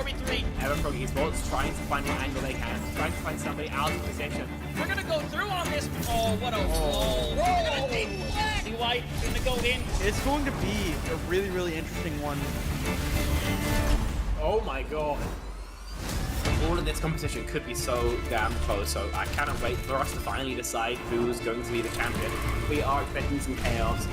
4v3. Everfrog Esports trying to find an angle they can, trying to find somebody out of position. We're gonna go through on this. Oh, what a roll. We're gonna take black. White gonna go in. It's going to be a really, really interesting one. Oh my god. All of this competition could be so damn close, so I cannot wait for us to finally decide who's going to be the champion. We are expecting some chaos,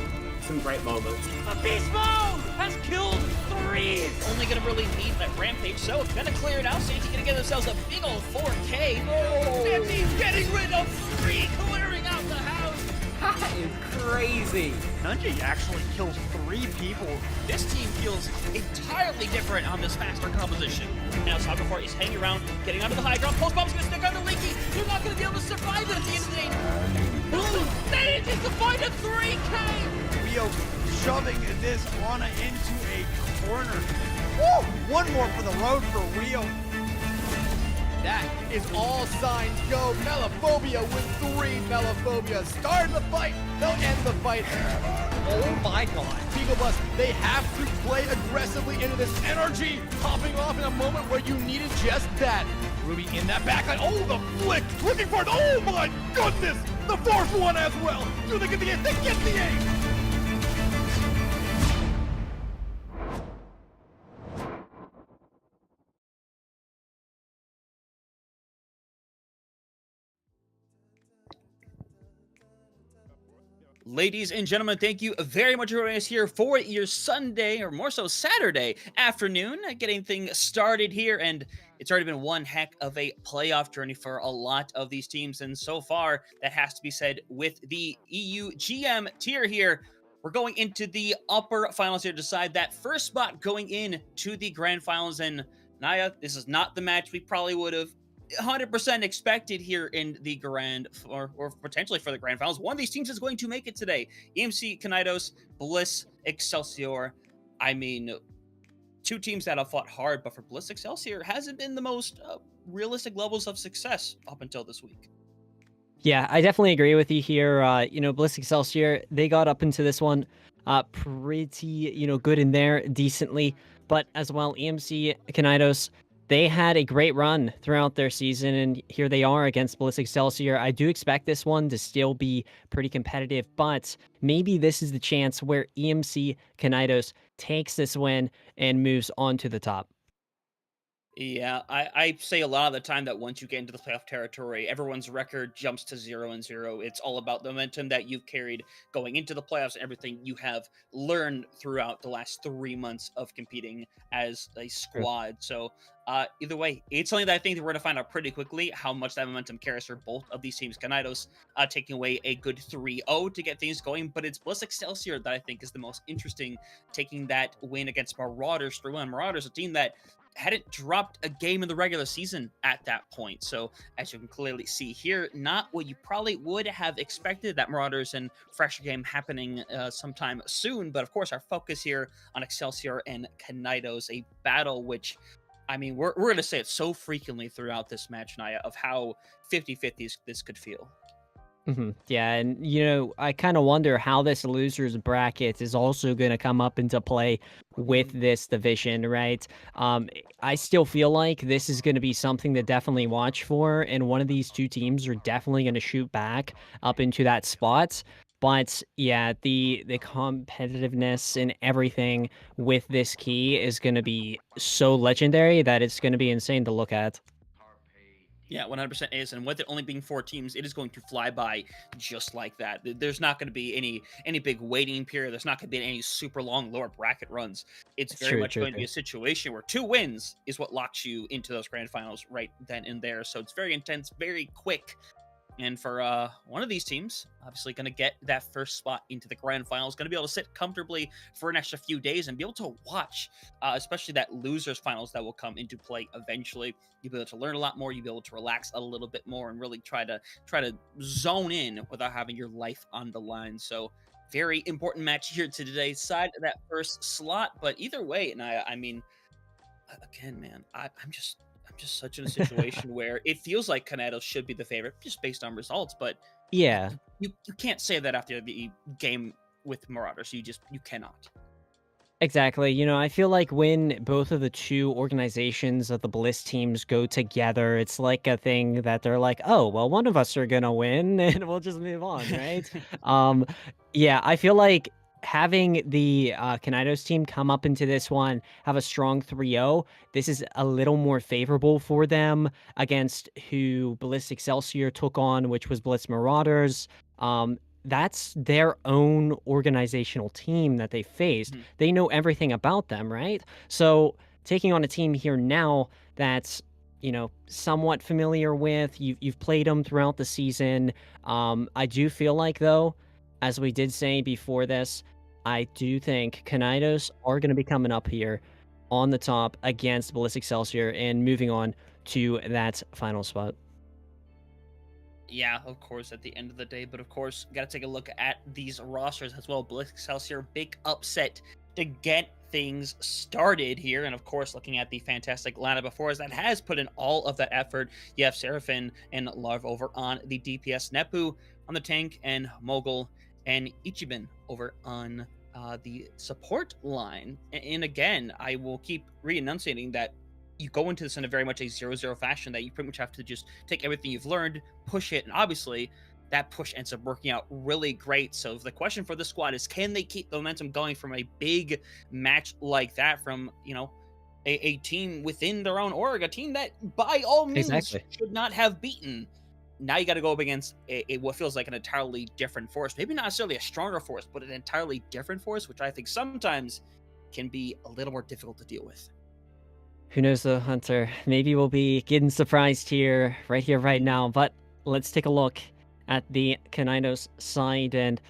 some great moments. A beast mode has killed 3. Only gonna really need that rampage, so it's gonna clear it out. Sanji gonna get themselves a big old 4K. Oh. 50 getting rid of 3, clearing out the house. That is crazy. Nunji actually kills 3 people. This team feels entirely different on this faster composition. Now Soccer Fort is hanging around, getting onto the high ground. Post bomb's gonna stick under Leaky. They're not gonna be able to survive it at the end of the day. Manages to find a 3K. Rio shoving this Ana into a corner. Woo! One more for the road for Rio. That is all signs go. Melophobia with 3 Melophobia. Start the fight. They'll end the fight. Oh my god. Beagle Bus, they have to play aggressively into this energy. Popping off in a moment where you needed just that. Ruby in that backline. Oh, the flick. Looking for it. Oh my goodness. The 4th one as well. Do they get the ace? They get the ace. Ladies and gentlemen, thank you very much for joining us here for your Sunday, or more so Saturday afternoon, getting things started here. And it's already been one heck of a playoff journey for a lot of these teams. And so far, that has to be said with the EU GM tier here. We're going into the upper finals here to decide that first spot going in to the grand finals. And Naya, this is not the match we probably would have 100% expected here in the grand, or potentially for the grand finals. One of these teams is going to make it today. EMC Kinaidos, Bliss Excelsior. I mean, 2 teams that have fought hard, but for Bliss Excelsior, hasn't been the most realistic levels of success up until this week. Yeah, I definitely agree with you here. Bliss Excelsior, they got up into this one pretty, good in there, decently. But as well, EMC Kinaidos, they had a great run throughout their season, and here they are against Bliss Excelsior. I do expect this one to still be pretty competitive, but maybe this is the chance where EMC Kinaidos takes this win and moves on to the top. Yeah, I say a lot of the time that once you get into the playoff territory, everyone's record jumps to 0-0. It's all about the momentum that you've carried going into the playoffs and everything you have learned throughout the last 3 months of competing as a squad. So either way, it's something that I think that we're going to find out pretty quickly how much that momentum carries for both of these teams. Kinaidos taking away a good 3-0 to get things going, but it's Bliss Excelsior that I think is the most interesting, taking that win against Marauders 3-1. Marauders, a team that hadn't dropped a game in the regular season at that point. So as you can clearly see here, not what you probably would have expected, that Marauders and Fresher game happening sometime soon. But of course, our focus here on Excelsior and Kinaidos, a battle which, I mean, we're going to say it so frequently throughout this match, Naya, of how 50-50 this could feel. Yeah, and I kind of wonder how this losers bracket is also going to come up into play with this division, right? I still feel like this is going to be something to definitely watch for, and one of these 2 teams are definitely going to shoot back up into that spot. But yeah, the competitiveness and everything with this key is going to be so legendary that it's going to be insane to look at. Yeah, 100% is, and with it only being 4 teams, it is going to fly by just like that. There's not going to be any big waiting period. There's not going to be any super long lower bracket runs. It's very much going to be a situation where 2 wins is what locks you into those grand finals right then and there. So it's very intense, very quick. And for one of these teams, obviously going to get that first spot into the grand finals, going to be able to sit comfortably for an extra few days and be able to watch, especially that losers finals that will come into play eventually. You'll be able to learn a lot more. You'll be able to relax a little bit more and really try to zone in without having your life on the line. So very important match here to today's side of that first slot. But either way, and I mean, again, man, I'm just such in a situation where it feels like Kinaidos should be the favorite just based on results, but yeah, you can't say that after the game with Marauders. You cannot. Exactly. I feel like when both of the two organizations of the Bliss teams go together, it's like a thing that they're like, oh, well, one of us are gonna win and we'll just move on, right? Um, yeah, I feel like having the Kinaidos team come up into this one, have a strong 3-0, this is a little more favorable for them against who Bliss Excelsior took on, which was Bliss Marauders. That's their own organizational team that they faced. Mhm. They know everything about them, right? So taking on a team here now that's somewhat familiar with you've played them throughout the season. I do feel like though, as we did say before this, I do think Kinaidos are going to be coming up here on the top against Bliss Excelsior and moving on to that final spot. Yeah, of course, at the end of the day. But of course, got to take a look at these rosters as well. Bliss Excelsior, big upset to get things started here. And of course, looking at the fantastic lineup before us that has put in all of that effort. You have Seraphin and Larv over on the DPS, Nepu on the tank, and Mogul and Ichiban over on the support line. And again, I will keep re-enunciating that you go into this in a very much a 0-0 fashion, that you pretty much have to just take everything you've learned, push it, and obviously that push ends up working out really great. So the question for the squad is, can they keep the momentum going from a big match like that from, a team within their own org, a team that by all means Exactly. should not have beaten. Now you got to go up against what feels like an entirely different force, maybe not necessarily a stronger force, but an entirely different force, which I think sometimes can be a little more difficult to deal with. Who knows though, Hunter? Maybe we'll be getting surprised here, right now. But let's take a look at the Kinaidos side and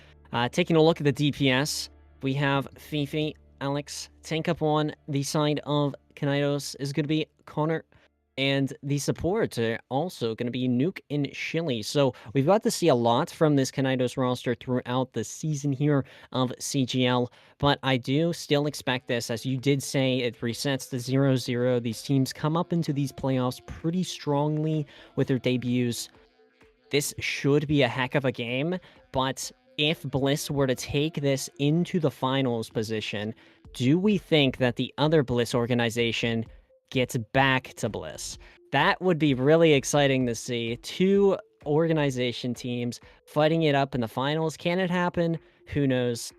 taking a look at the DPS. We have Fifi, Alex. Tank up on the side of Kinaidos is going to be Connor. And the supports are also going to be Nuke and Shilly. So we've got to see a lot from this Kinaidos roster throughout the season here of CGL. But I do still expect this, as you did say, it resets to 0-0. These teams come up into these playoffs pretty strongly with their debuts. This should be a heck of a game, but if Bliss were to take this into the finals position, do we think that the other Bliss organization gets back to Bliss? That would be really exciting to see. Two organization teams fighting it up in the finals. Can it happen? Who knows?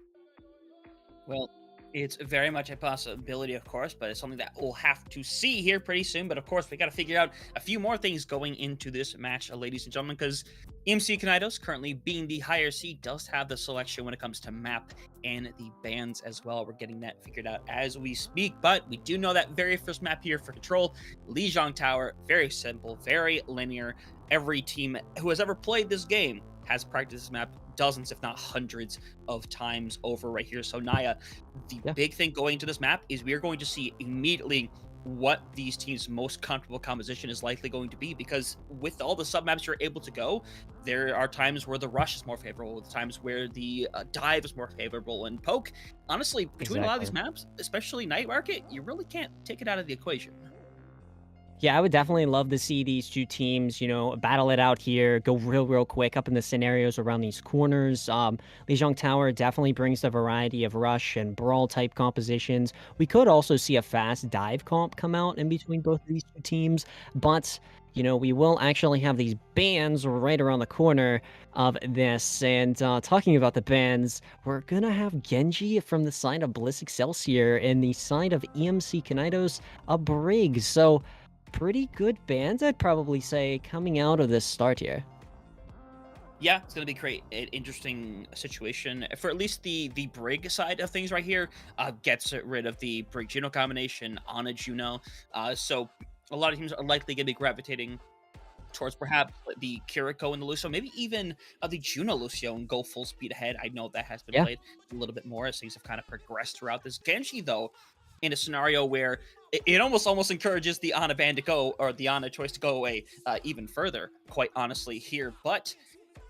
Well, it's very much a possibility, of course, but it's something that we'll have to see here pretty soon. But of course, we got to figure out a few more things going into this match, ladies and gentlemen, because EMC Kinaidos, currently being the higher seed, does have the selection when it comes to map and the bands as well. We're getting that figured out as we speak, but we do know that very first map here for Control, Lijiang Tower, very simple, very linear. Every team who has ever played this game has practiced this map dozens, if not hundreds of times over right here. So Naya, the big thing going into this map is we are going to see immediately what these teams' most comfortable composition is likely going to be, because with all the sub maps you're able to go, there are times where the rush is more favorable, times where the dive is more favorable, and poke, honestly, between a lot of these maps, especially Night Market, you really can't take it out of the equation. Yeah, I would definitely love to see these two teams, battle it out here, go real quick up in the scenarios around these corners. Lijiang Tower definitely brings the variety of rush and brawl type compositions. We could also see a fast dive comp come out in between both of these two teams, but we will actually have these bans right around the corner of this. And talking about the bans, we're gonna have Genji from the side of Bliss Excelsior and the side of EMC Kinaidos, a Brig. So pretty good bands, I'd probably say, coming out of this start here. Yeah, it's going to be great. An interesting situation for at least the Brig side of things right here. Gets rid of the Brig Juno combination on a Juno. So a lot of teams are likely going to be gravitating towards perhaps the Kiriko and the Lucio, maybe even the Juno Lucio, and go full speed ahead. I know that has been played a little bit more as things have kind of progressed throughout this. Genji, though, in a scenario where it almost encourages the Ana ban to go, or the Ana choice to go away even further, quite honestly, here. But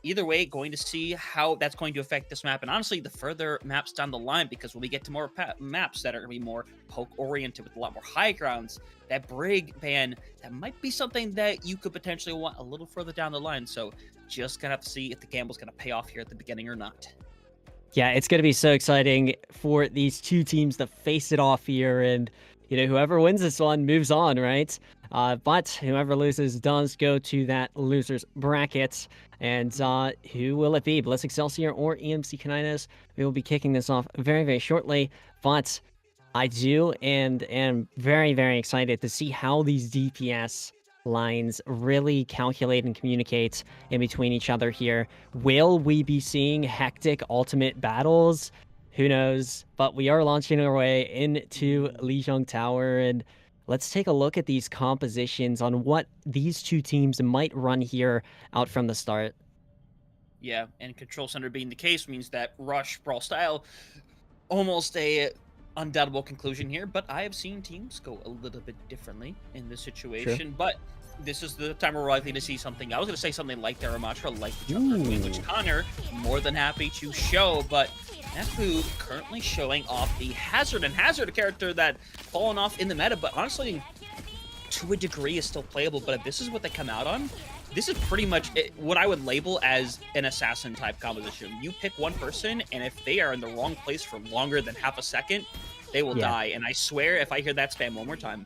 either way, going to see how that's going to affect this map. And honestly, the further maps down the line, because when we get to more maps that are going to be more poke-oriented with a lot more high grounds, that Brig ban, that might be something that you could potentially want a little further down the line. So just going to have to see if the gamble's going to pay off here at the beginning or not. Yeah, it's going to be so exciting for these two teams to face it off here, and whoever wins this one moves on, right? But whoever loses does go to that losers bracket, and who will it be? Bliss Excelsior or EMC Kinaidos? We will be kicking this off very, very shortly, but I do and am very, very excited to see how these DPS lines really calculate and communicate in between each other here. Will we be seeing hectic ultimate battles? Who knows? But we are launching our way into Lijiang Tower, and let's take a look at these compositions on what these two teams might run here out from the start. Yeah, and Control Center being the case means that Rush Brawl Style, almost a undoubtable conclusion here, but I have seen teams go a little bit differently in this situation. But this is the time we're likely to see something. I was going to say something like Daramatra, like the Jumper Queen, which Connor more than happy to show, but Nepu currently showing off the Hazard, and Hazard, a character that fallen off in the meta, but honestly, to a degree, is still playable. But if this is what they come out on, this is pretty much what I would label as an assassin type composition. You pick one person, and if they are in the wrong place for longer than half a second, they will die. And I swear, if I hear that spam one more time.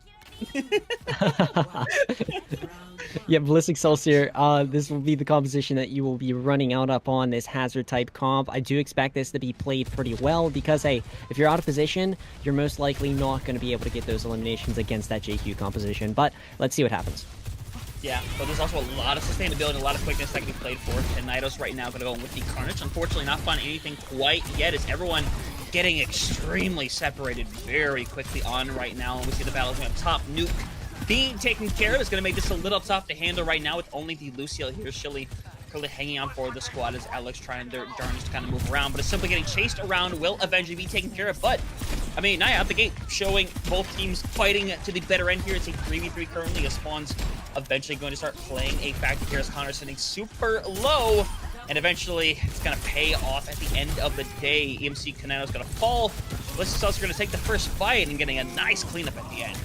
Yeah, Bliss Excelsior, this will be the composition that you will be running out up on this Hazard type comp. I do expect this to be played pretty well because, hey, if you're out of position, you're most likely not going to be able to get those eliminations against that JQ composition. But let's see what happens. Yeah, but there's also a lot of sustainability and a lot of quickness that can be played for. Kinaidos right now going to go in with the Carnage. Unfortunately, not finding anything quite yet, as everyone getting extremely separated very quickly on right now. And we see the battles going up top. Nuke being taken care of is going to make this a little tough to handle right now with only the Luciel here. Shilly currently hanging on for the squad as Alex trying their darnest to kind of move around, but it's simply getting chased around. Will eventually be taken care of, but I mean, Naya out the gate showing both teams fighting to the better end here. It's a 3v3 currently, as Spawn's eventually going to start playing a factor here as Connor sitting super low, and eventually it's going to pay off at the end of the day. EMC Kinaidos going to fall. Bliss Excelsior going to take the first fight and getting a nice cleanup at the end.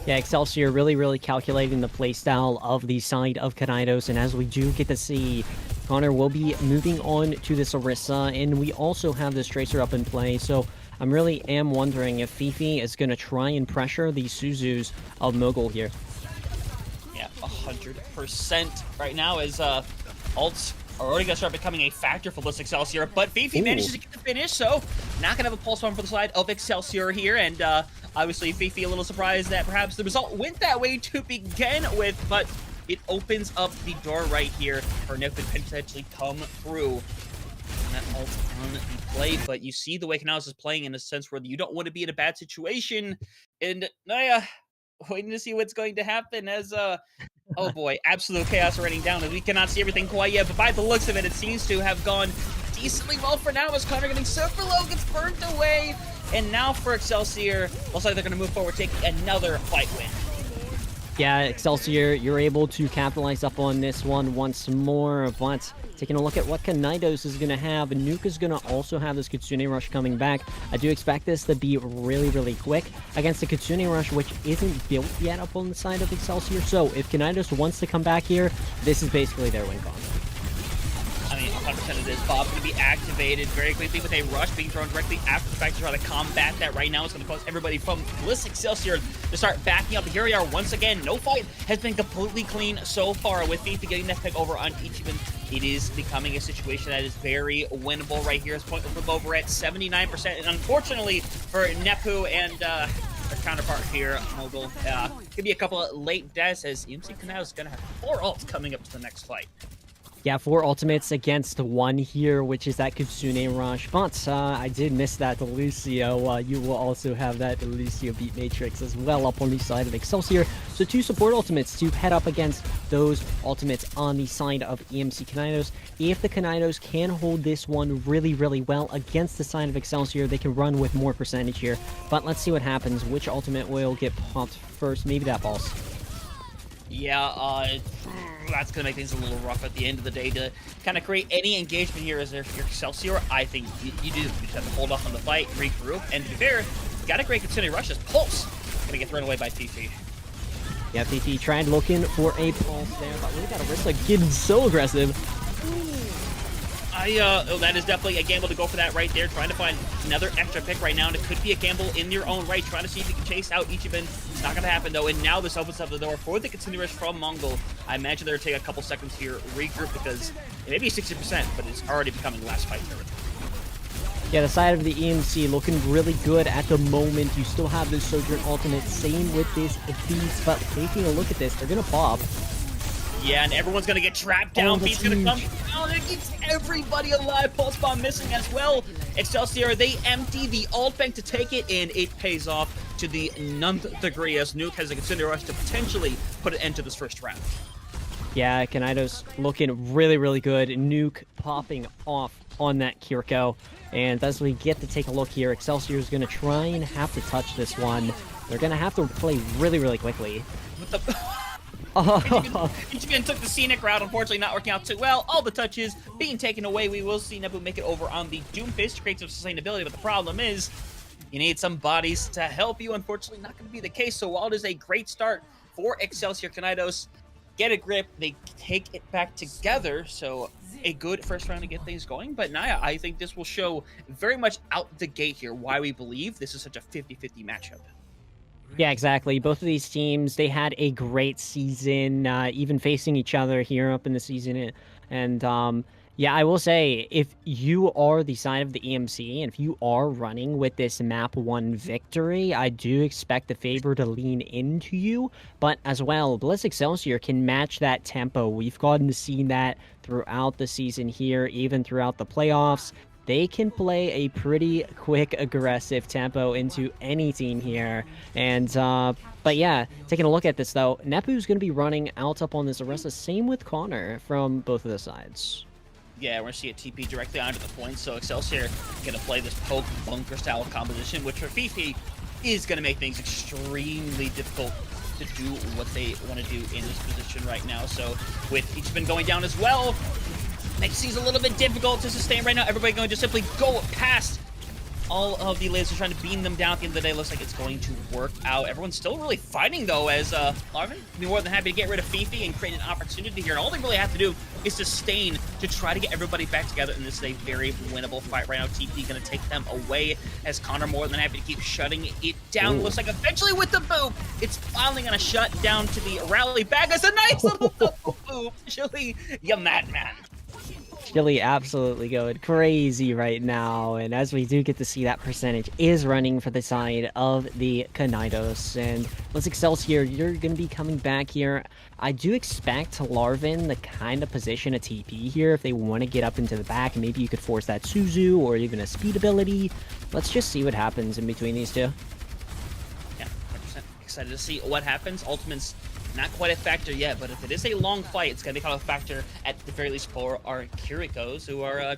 Yeah, Excelsior really, really calculating the playstyle of the side of Kinaidos, and as we do get to see, Connor will be moving on to this Orisa, and we also have this Tracer up in play, so I really am wondering if Fifi is going to try and pressure the Suzus of Mogul here. Yeah, 100% right now as ults are already going to start becoming a factor for Bliss Excelsior, but Fifi manages to get the finish, so not going to have a pulse bomb for the side of Excelsior here, and obviously Fifi a little surprised that perhaps the result went that way to begin with, but it opens up the door right here for Nick to potentially come through. And that ult on the play, but you see the way Kinaidos is playing in a sense where you don't want to be in a bad situation, and Naya waiting to see what's going to happen as oh boy, absolute chaos raining down, and we cannot see everything quite yet, but by the looks of it, it seems to have gone decently well for now as Connor getting super low, gets burnt away, and now for Excelsior, looks like they're going to move forward, taking another fight win. Yeah, Excelsior, you're able to capitalize up on this one once more, but taking a look at what Kinaidos is going to have, Nuke is going to also have this Kitsune Rush coming back. I do expect this to be really, really quick against the Kitsune Rush, which isn't built yet up on the side of Excelsior, so if Kinaidos wants to come back here, this is basically their win con. I mean, 100% it is. Bob going to be activated very quickly with a rush being thrown directly after the fact to try to combat that right now. It's going to cause everybody from Bliss Excelsior to start backing up. Here we are once again. No fight has been completely clean so far with Fifi getting that pick over on Ichiban. It is becoming a situation that is very winnable right here. It's point flip over at 79%. And unfortunately for Nepu and their counterpart here, Mogul, could be a couple of late deaths as EMC Kinaidos is going to have 4 ults coming up to the next fight. Yeah, 4 ultimates against 1 here, which is that Kitsune Rush. But I did miss that Lucio. You will also have that Lucio Beat Matrix as well up on the side of Excelsior. So 2 support ultimates to head up against those ultimates on the side of EMC Kinaidos. If the Kinaidos can hold this one really, really well against the side of Excelsior, they can run with more percentage here. But let's see what happens. Which ultimate will get popped first? Maybe that boss. Yeah, that's going to make things a little rough at the end of the day to kind of create any engagement here as if you're Excelsior. I think you do. You just have to hold off on the fight, regroup, and to be fair, you got a great Kitsune Rush. This Pulse going to get thrown away by Fifi. Yeah, Fifi tried looking for a pulse there, but we got Orisa getting so aggressive. That is definitely a gamble to go for that right there. Trying to find another extra pick right now, and it could be a gamble in your own right. Trying to see if you can chase out Ichiban. It's not going to happen, though, and now this opens up the door for the Continuous from Mongol. I imagine they're going to take a couple seconds here, regroup, because it may be 60%, but it's already becoming the last fight for everything. Yeah, the side of the EMC looking really good at the moment. You still have this Sojourn ultimate. Same with this Beast, but taking a look at this, they're going to pop. Yeah, and everyone's going to get trapped down. Beast's going to come down. It keeps everybody alive. Pulse Bomb missing as well. Excelsior, they empty the ult bank to take it, and it pays off to the nth degree as Nuke has a consider rush to potentially put an end to this first round. Yeah, Kinaidos looking really, really good. Nuke popping off on that Kiriko. And as we get to take a look here, Excelsior is going to try and have to touch this one. They're going to have to play really, really quickly. What the... Ichiban took the scenic route, unfortunately not working out too well. All the touches being taken away. We will see Nebu make it over on the Doomfist to create some sustainability, but the problem is you need some bodies to help you. Unfortunately, not going to be the case. So while it is a great start for Excelsior, Kinaidos get a grip. They take it back together. So a good first round to get things going. But Naya, I think this will show very much out the gate here why we believe this is such a 50-50 matchup. Yeah, exactly. Both of these teams, they had a great season, even facing each other here up in the season. And yeah, I will say, if you are the side of the EMC, and if you are running with this map 1 victory, I do expect the favor to lean into you. But as well, Bliss Excelsior can match that tempo. We've gotten to see that throughout the season here, even throughout the playoffs. They can play a pretty quick, aggressive tempo into any team here. And, but yeah, taking a look at this, though, Nepu's going to be running out up on this Arresta. Same with Connor from both of the sides. Yeah, we're going to see a TP directly onto the point, so Excelsior going to play this poke bunker style composition, which for Fifi is going to make things extremely difficult to do what they want to do in this position right now. So with Ichiban going down as well, makes things a little bit difficult to sustain right now. Everybody going to simply go past all of the lasers, trying to beam them down. At the end of the day, looks like it's going to work out. Everyone's still really fighting, though, as Larvin would be more than happy to get rid of Fifi and create an opportunity here. And all they really have to do is sustain to try to get everybody back together. And this is a very winnable fight right now. TP going to take them away, as Connor more than happy to keep shutting it down. Ooh. Looks like eventually with the boop, it's finally going to shut down to the rally back. That's a nice little double boop. Chili, you madman. Chili absolutely going crazy right now, and as we do get to see that percentage is running for the side of the Kinaidos. And Bliss Excelsior, you're going to be coming back here. I do expect Larvin to kind of position a TP here if they want to get up into the back, and maybe you could force that Suzu or even a speed ability. Let's just see what happens in between these two. Yeah, 100% excited to see what happens. Ultimate's not quite a factor yet, but if it is a long fight, it's going to become a factor at the very least for our Kirikos, who are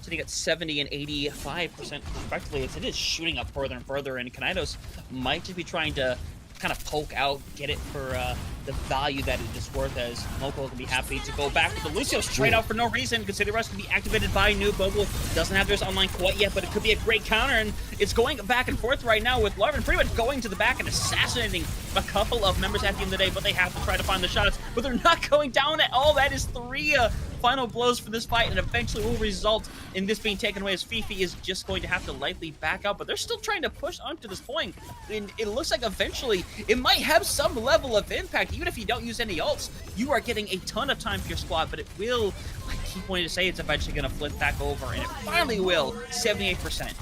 sitting at 70 and 85% respectively. It is shooting up further and further, and Kinaidos might just be trying to kind of poke out, get it for the value that it is worth, as Moko can be happy to go back with the Lucio straight out for no reason. Consider Rush can be activated by Noob. Mobile doesn't have theirs online quite yet, but it could be a great counter, and it's going back and forth right now with Larvin pretty much going to the back and assassinating a couple of members at the end of the day, but they have to try to find the shots, but they're not going down at all. That is 3 final blows for this fight, and eventually will result in this being taken away, as Fifi is just going to have to lightly back up, but they're still trying to push onto this point, and it looks like eventually it might have some level of impact. Even if you don't use any ults, you are getting a ton of time for your squad, but it will, I keep wanting to say, it's eventually going to flip back over, and it finally will. 78%.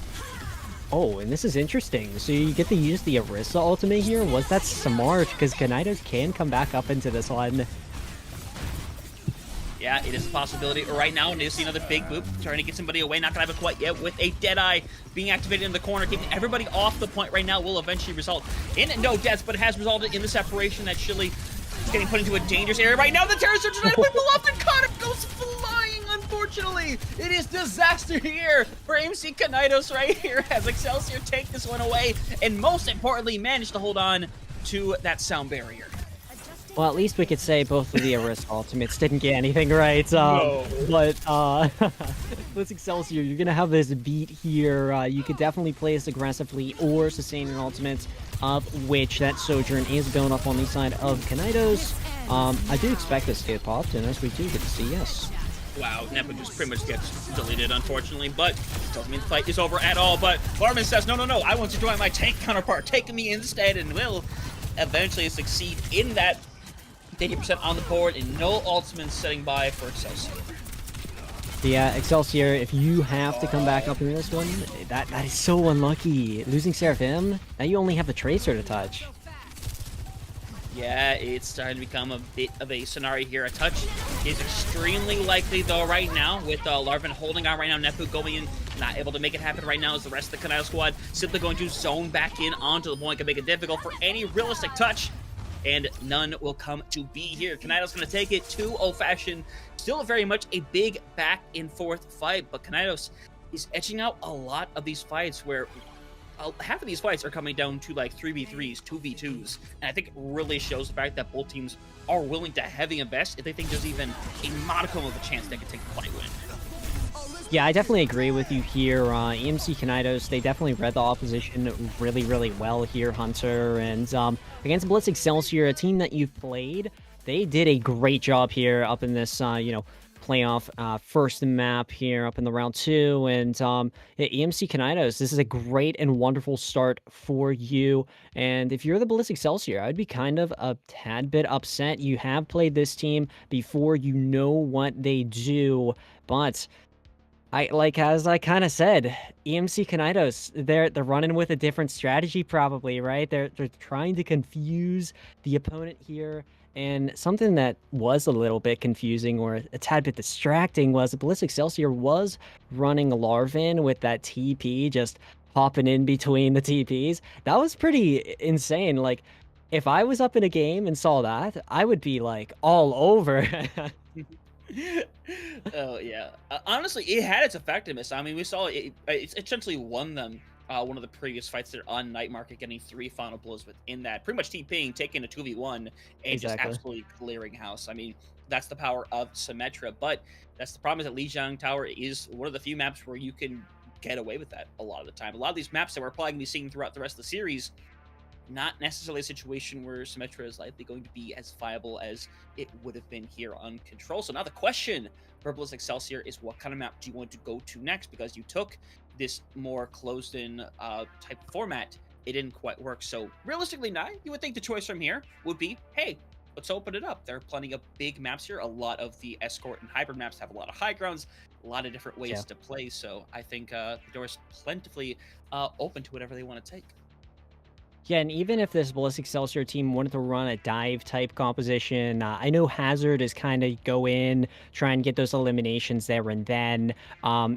Oh, and this is interesting. So you get to use the Orisa ultimate here? Was that smart? Because Kinaidos can come back up into this one. Yeah, it is a possibility. Right now, we see another big boop, trying to get somebody away. Not going to have it quite yet, with a Deadeye being activated in the corner, keeping everybody off the point right now will eventually result in no deaths, but it has resulted in the separation that Chili is getting put into a dangerous area right now. The Terror Surge tonight with Beloved Connor goes flying, unfortunately. It is disaster here for EMC Kinaidos right here, as Excelsior take this one away, and most importantly, manage to hold on to that sound barrier. Well, at least we could say both of the Arista ultimates didn't get anything right. No. But Bliss Excelsior, you're going to have this beat here. You could definitely play this aggressively or sustain an ultimate, of which that Sojourn is going up on the side of Kinaidos. I do expect this to get popped, and as we do get to see, yes. Wow, Nepo just pretty much gets deleted, unfortunately, but doesn't mean the fight is over at all. But Larman says, no, I want to join my tank counterpart. Take me instead, and will eventually succeed in that 80% on the board, and no ultimate setting by for Excelsior. Yeah, Excelsior, if you have to come back up in this one, that is so unlucky. Losing Seraphim, now you only have the Tracer to touch. Yeah, it's starting to become a bit of a scenario here. A touch is extremely likely, though, right now, with Larvin holding on right now. Nepu going in, not able to make it happen right now, as the rest of the Kinaidos squad simply going to zone back in onto the point, can make it difficult for any realistic touch, and none will come to be here. Kinaidos going to take it to old-fashioned. Still very much a big back-and-forth fight, but Kinaidos is etching out a lot of these fights where half of these fights are coming down to like 3v3s, 2v2s, and I think it really shows the fact that both teams are willing to heavy invest if they think there's even a modicum of a chance they can take the fight win. Yeah, I definitely agree with you here. EMC Kinaidos, they definitely read the opposition really well here, Hunter. And against Bliss Excelsior, a team that you've played, they did a great job here up in this, playoff first map here up in the round 2. And EMC Kinaidos, this is a great and wonderful start for you. And if you're the Bliss Excelsior, I'd be kind of a tad bit upset. You have played this team before, you know what they do, but as I kind of said, EMC Kinaidos, they're running with a different strategy probably, right? They're trying to confuse the opponent here. And something that was a little bit confusing or a tad bit distracting was Bliss Excelsior was running Larvin with that TP, just hopping in between the TPs. That was pretty insane. Like, if I was up in a game and saw that, I would be like all over. Oh yeah, honestly, it had its effectiveness. I mean, we saw it essentially won them one of the previous fights there on Night Market, getting 3 final blows within that, pretty much TPing, taking a 2v1 and just absolutely clearing house. I mean, that's the power of Symmetra, but that's the problem, is that Lijiang Tower is one of the few maps where you can get away with that a lot of the time. A lot of these maps that we're probably going to be seeing throughout the rest of the series, not necessarily a situation where Symmetra is likely going to be as viable as it would have been here on Control. So now the question for Bliss Excelsior is, what kind of map do you want to go to next? Because you took this more closed-in type of format, it didn't quite work. So realistically now, you would think the choice from here would be, hey, let's open it up. There are plenty of big maps here. A lot of the Escort and Hybrid maps have a lot of high grounds, a lot of different ways to play. So I think the door is plentifully open to whatever they want to take. Yeah, and even if this Bliss Excelsior team wanted to run a dive type composition, I know Hazard is kind of go in, try and get those eliminations there and then.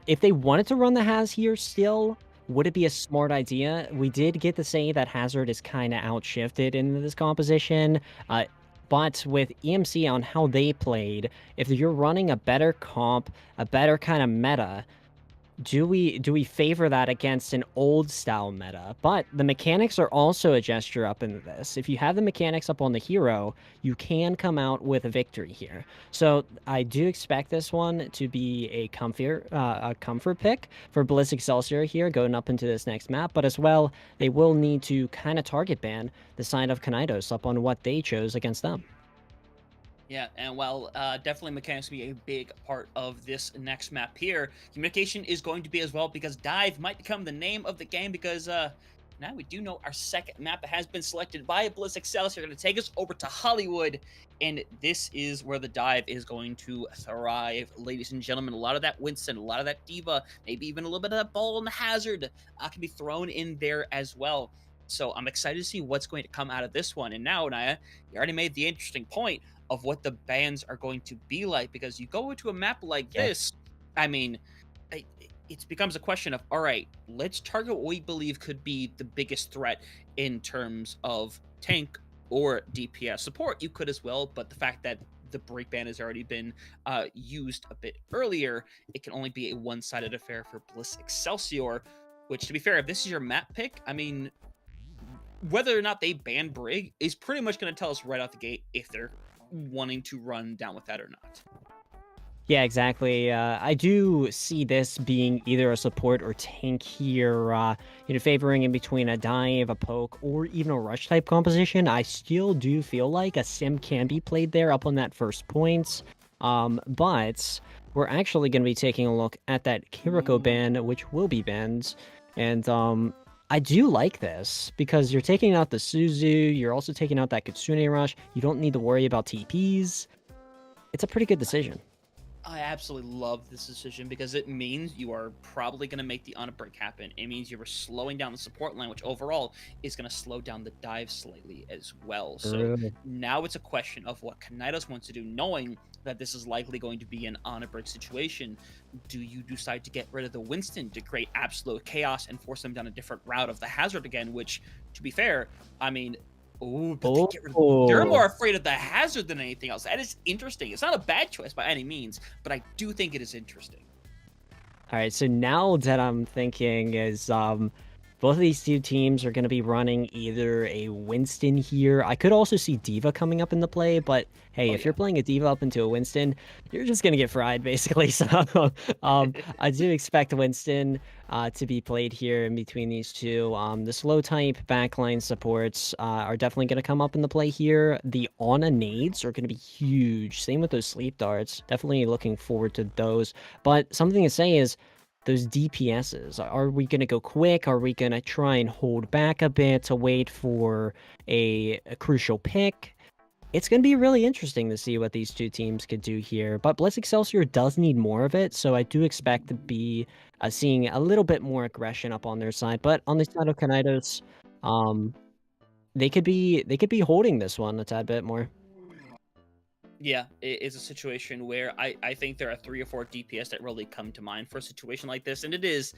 If they wanted to run the Haz here still, would it be a smart idea? We did get to say that Hazard is kind of outshifted in this composition. But with EMC on how they played, if you're running a better comp, a better kind of meta, do we favor that against an old style meta? But the mechanics are also a gesture up in this. If you have the mechanics up on the hero, you can come out with a victory here. So I do expect this one to be a comfort pick for Bliss Excelsior here going up into this next map. But as well, they will need to kind of target ban the side of Kinaidos up on what they chose against them. Yeah, and while definitely mechanics will be a big part of this next map here, communication is going to be as well, because Dive might become the name of the game, because now we do know our second map that has been selected by Bliss Excelsior are going to take us over to Hollywood, and this is where the Dive is going to thrive, ladies and gentlemen. A lot of that Winston, a lot of that Diva, maybe even a little bit of that Ball and the Hazard can be thrown in there as well. So I'm excited to see what's going to come out of this one. And now, Naya, you already made the interesting point of what the bans are going to be like, because you go into a map like this, I mean, it becomes a question of, all right, let's target what we believe could be the biggest threat in terms of tank or DPS support. You could as well, but the fact that the break ban has already been used a bit earlier, it can only be a one-sided affair for Bliss Excelsior, which, to be fair, if this is your map pick, I mean, whether or not they ban Brig is pretty much going to tell us right out the gate if they're wanting to run down with that or not. Yeah, exactly. I do see this being either a support or tank here, favoring in between a dive, a poke, or even a rush type composition. I still do feel like a sim can be played there up on that first point. But we're actually going to be taking a look at that Kiriko ban, which will be banned. And I do like this because you're taking out the Suzu, you're also taking out that Kitsune Rush. You don't need to worry about TPs. It's a pretty good decision. I absolutely love this decision because it means you are probably going to make the on-break happen. It means you are slowing down the support line, which overall is going to slow down the dive slightly as well. So True. now it's a question of what Kinaidos wants to do, knowing that this is likely going to be an on-break situation. Do you decide to get rid of the Winston to create absolute chaos and force them down a different route of the hazard again, which, to be fair, I mean, oh, but they're more afraid of the hazard than anything else. That is interesting. It's not a bad choice by any means, but I do think it is interesting. All right, so now that I'm thinking is both of these two teams are going to be running either a Winston here. I could also see Diva coming up into play, but hey, if you're playing a Diva up into a Winston, you're just going to get fried, basically. So I do expect Winston to be played here in between these two. The slow type backline supports are definitely going to come up into play here. The Ana nades are going to be huge. Same with those sleep darts. Definitely looking forward to those. But something to say is, those DPSs, are we going to go quick? Are we going to try and hold back a bit to wait for a crucial pick? It's going to be really interesting to see what these two teams could do here. But Bliss Excelsior does need more of it, so I do expect to be seeing a little bit more aggression up on their side. But on the side of Kinaidos, they could be holding this one a tad bit more. Yeah, it is a situation where I think there are 3 or 4 DPS that really come to mind for a situation like this, and it is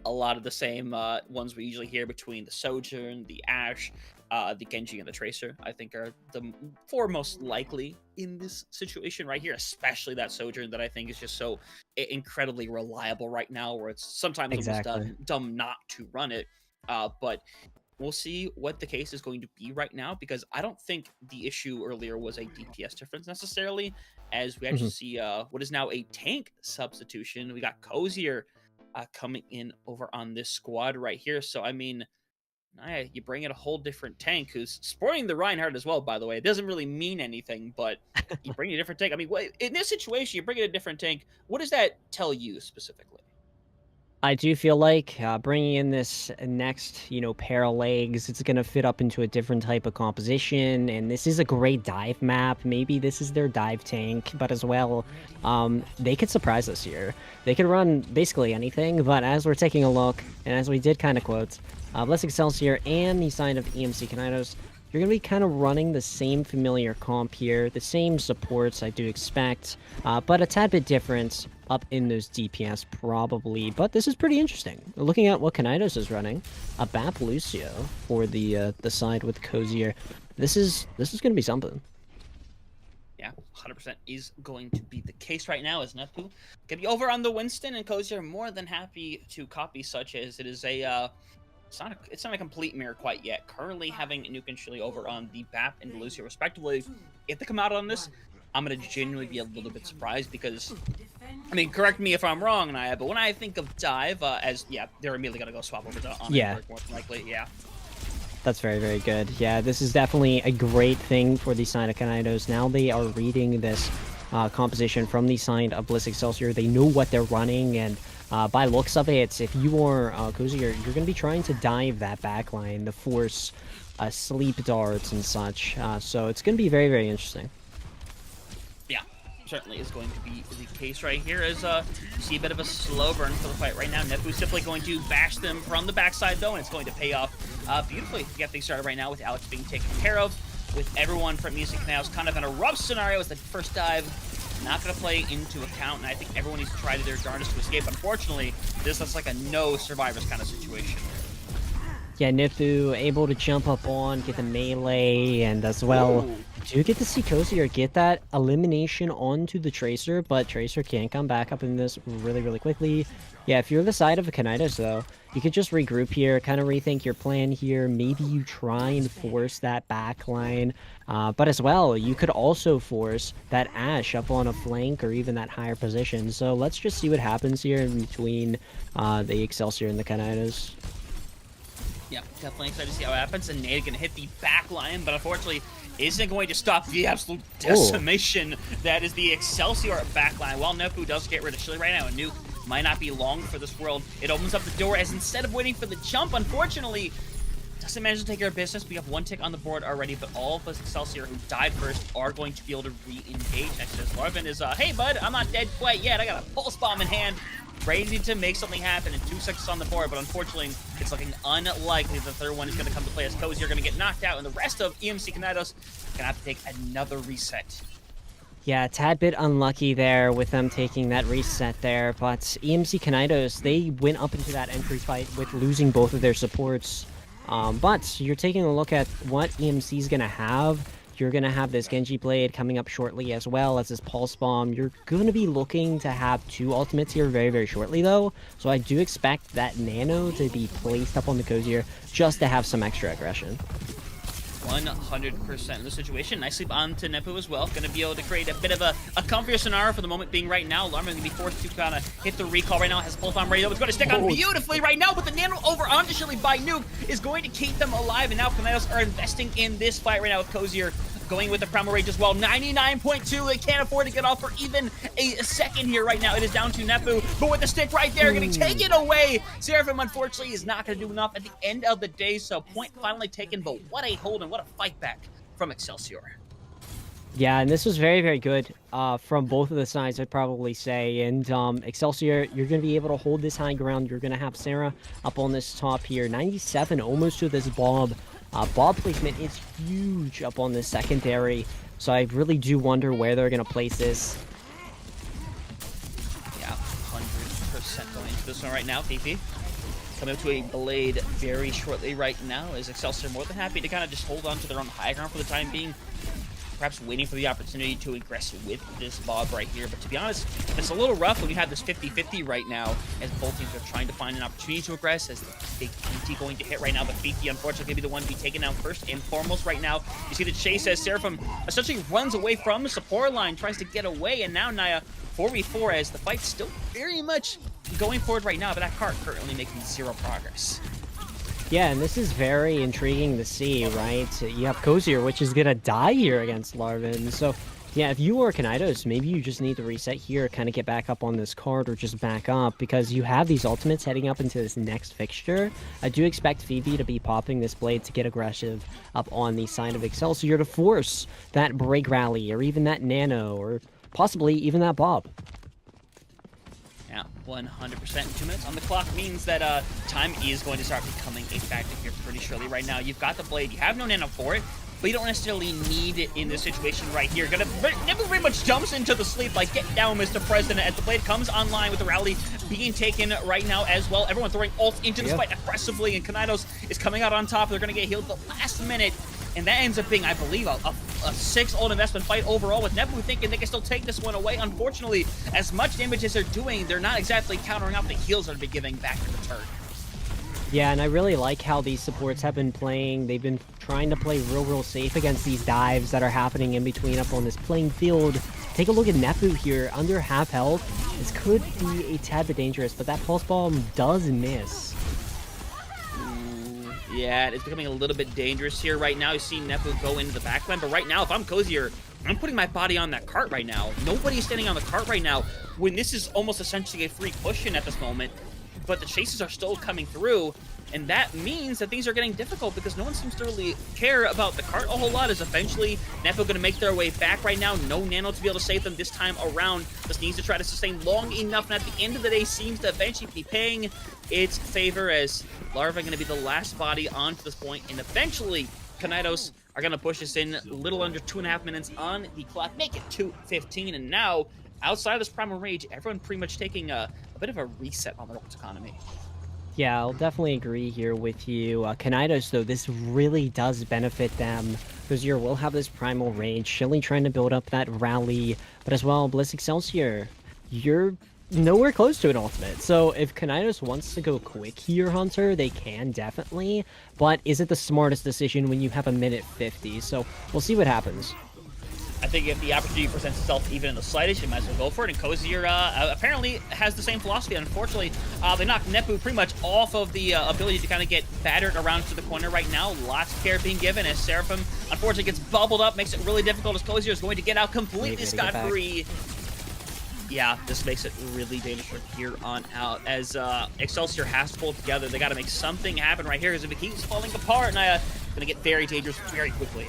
a lot of the same ones we usually hear between the Sojourn, the Ashe, the Genji, and the Tracer. I think are the 4 most likely in this situation right here, especially that Sojourn that I think is just so incredibly reliable right now, where it's sometimes almost dumb not to run it. But we'll see what the case is going to be right now, because I don't think the issue earlier was a DPS difference necessarily, as we actually see what is now a tank substitution. We got Cozier coming in over on this squad right here. So, I mean, you bring in a whole different tank who's sporting the Reinhardt as well, by the way. It doesn't really mean anything, but you bring a different tank. I mean, in this situation, you bring in a different tank. What does that tell you specifically? I do feel like bringing in this next, pair of legs, it's going to fit up into a different type of composition, and this is a great dive map. Maybe this is their dive tank, but as well, they could surprise us here. They could run basically anything, but as we're taking a look, and as we did kind of quote, Bliss Excelsior and the side of EMC Kinaidos, you're going to be kind of running the same familiar comp here, the same supports I do expect, but a tad bit different up in those DPS probably. But this is pretty interesting. Looking at what Kinaidos is running, a Bap Lucio for the side with Cozier. This is going to be something. Yeah, 100% is going to be the case right now, as Nepu can be over on the Winston, and Cozier more than happy to copy, such as it is a it's not a complete mirror quite yet. Currently having Nuke and Chili over on the BAP and Lucio respectively. If they come out on this, I'm going to genuinely be a little bit surprised, because, I mean, correct me if I'm wrong, Naya, but when I think of dive, they're immediately going to go swap over to on more than likely, yeah. That's very, very good. Yeah, this is definitely a great thing for the side of Kinaidos. Now they are reading this composition from the side of Bliss Excelsior. They know what they're running, and by looks of it, if you are Cozier, you're going to be trying to dive that backline, to force sleep darts and such. So it's going to be very, very interesting. Yeah, certainly is going to be the case right here, as you see a bit of a slow burn for the fight right now. Nepu's simply going to bash them from the backside, though, and it's going to pay off beautifully to get things started right now with Alex being taken care of, with everyone from EMC Kinaidos kind of in a rough scenario as the first dive not going to play into account, and I think everyone needs to try their darndest to escape. Unfortunately, this looks like a no survivors kind of situation. Yeah, Nifu able to jump up on, get the melee, and as well, do get to see Cozier get that elimination onto the Tracer, but Tracer can come back up in this really, really quickly. Yeah, if you're the side of a Kinaidos, though, you could just regroup here, kind of rethink your plan here. Maybe you try and force that back line, but as well, you could also force that Ashe up on a flank or even that higher position. So let's just see what happens here in between the Excelsior and the Kinaidos. Yeah, definitely excited to see how it happens. And Nate going to hit the back line, but unfortunately isn't going to stop the absolute decimation that is the Excelsior backline. While Nepu does get rid of Chili right now, a nuke might not be long for this world. It opens up the door as instead of waiting for the jump, unfortunately, doesn't manage to take care of business. We have one tick on the board already, but all of us Excelsior who died first are going to be able to re-engage. Next to Larvin is, hey bud, I'm not dead quite yet. I got a pulse bomb in hand, ready to make something happen, and 2 seconds on the board, but unfortunately, it's looking unlikely the third one is going to come to play as Cozy are going to get knocked out, and the rest of EMC Kinaidos going to have to take another reset. Yeah, a tad bit unlucky there with them taking that reset there, but EMC Kinaidos, they went up into that entry fight with losing both of their supports. But you're taking a look at what EMC is going to have. You're going to have this Genji Blade coming up shortly as well as this Pulse Bomb. You're going to be looking to have 2 ultimates here very, very shortly though. So I do expect that Nano to be placed up on the Cozier just to have some extra aggression. 100% in the situation. Nicely on to Nepu as well. Going to be able to create a bit of a comfier scenario for the moment being right now. Larman going to be forced to kind of hit the recall right now. Has Pulse Bomb ready. It's going to stick on beautifully right now, but the Nano over onto Chili by Nuke is going to keep them alive, and now Kinaidos are investing in this fight right now with Cozier going with the Primal Rage as well. 99.2. They can't afford to get off for even a second here right now. It is down to Nepu, but with the stick right there, going to take it away. Seraphim, unfortunately, is not going to do enough at the end of the day, so point finally taken, but what a hold and what a fight back from Excelsior. Yeah, and this was very, very good from both of the sides, I'd probably say. And Excelsior, you're going to be able to hold this high ground. You're going to have Sarah up on this top here. 97 almost to this Bob. Bob placement is huge up on this secondary, so I really do wonder where they're going to place this. Yeah, 100% going into this one right now. PP coming up to a Blade very shortly right now. Is Excelsior more than happy to kind of just hold on to their own high ground for the time being? Perhaps waiting for the opportunity to aggress with this Bob right here. But to be honest, it's a little rough when you have this 50-50 right now, as both teams are trying to find an opportunity to aggress, as the big PT going to hit right now. But Fiki, unfortunately, going to be the one to be taken down first and foremost right now. You see the chase as Seraphim essentially runs away from the support line, tries to get away, and now Naya 4v4 as the fight's still very much going forward right now, but that cart currently making 0 progress. Yeah, and this is very intriguing to see, right? You have Cozier, which is going to die here against Larvin. So, yeah, if you are Kinaidos, maybe you just need to reset here, kind of get back up on this card or just back up, because you have these ultimates heading up into this next fixture. I do expect Phoebe to be popping this Blade to get aggressive up on the side of Excelsior to force that break rally or even that Nano or possibly even that Bob. Yeah, 100%. 2 minutes on the clock means that time is going to start becoming a factor here pretty surely right now. You've got the Blade, you have no Nano for it, but you don't necessarily need it in this situation right here. Never very much jumps into the sleep, like, get down, Mr. President, as the Blade comes online with the rally being taken right now as well. Everyone throwing ults into this fight aggressively, and Kinaidos is coming out on top. They're going to get healed at the last minute, and that ends up being, I believe, a 6-ult investment fight overall, with Nebu thinking they can still take this one away. Unfortunately, as much damage as they're doing, they're not exactly countering out the heals that are giving back in return. Yeah, and I really like how these supports have been playing. They've been trying to play real safe against these dives that are happening in between up on this playing field. Take a look at Nepu here, under half health. This could be a tad bit dangerous, but that Pulse Bomb does miss. Yeah, it's becoming a little bit dangerous here right now. You see Nepu go into the backline, but right now, if I'm Cozier, I'm putting my body on that cart right now. Nobody's standing on the cart right now when this is almost essentially a free push-in at this moment, but the chases are still coming through, and that means that things are getting difficult because no one seems to really care about the cart a whole lot, as eventually Nepu going to make their way back right now. No Nano to be able to save them this time around. Just needs to try to sustain long enough, and at the end of the day seems to eventually be paying its favor, as Larva going to be the last body onto this point, and eventually Kinaidos are going to push us in a little under 2.5 minutes on the clock, make it 2:15, and now outside of this Primal Rage, everyone pretty much taking a bit of a reset on their ult economy. Yeah, I'll definitely agree here with you. Kinaidos, though, this really does benefit them. Cozier will have this Primal Rage, Chili trying to build up that rally, but as well, Bliss Excelsior, you're nowhere close to an ultimate. So if Kinaidos wants to go quick here, Hunter, they can definitely, but is it the smartest decision when you have a minute 50? So we'll see what happens. I think if the opportunity presents itself even in the slightest, you might as well go for it. And Cozier apparently has the same philosophy. Unfortunately, they knocked Nepu pretty much off of the ability to kind of get battered around to the corner right now. Lots of care being given as Seraphim, unfortunately, gets bubbled up, makes it really difficult as Cozier is going to get out completely scot-free. Yeah, this makes it really dangerous from here on out as Excelsior has to pull together. They got to make something happen right here because if it keeps falling apart, Naya, it's going to get very dangerous very quickly.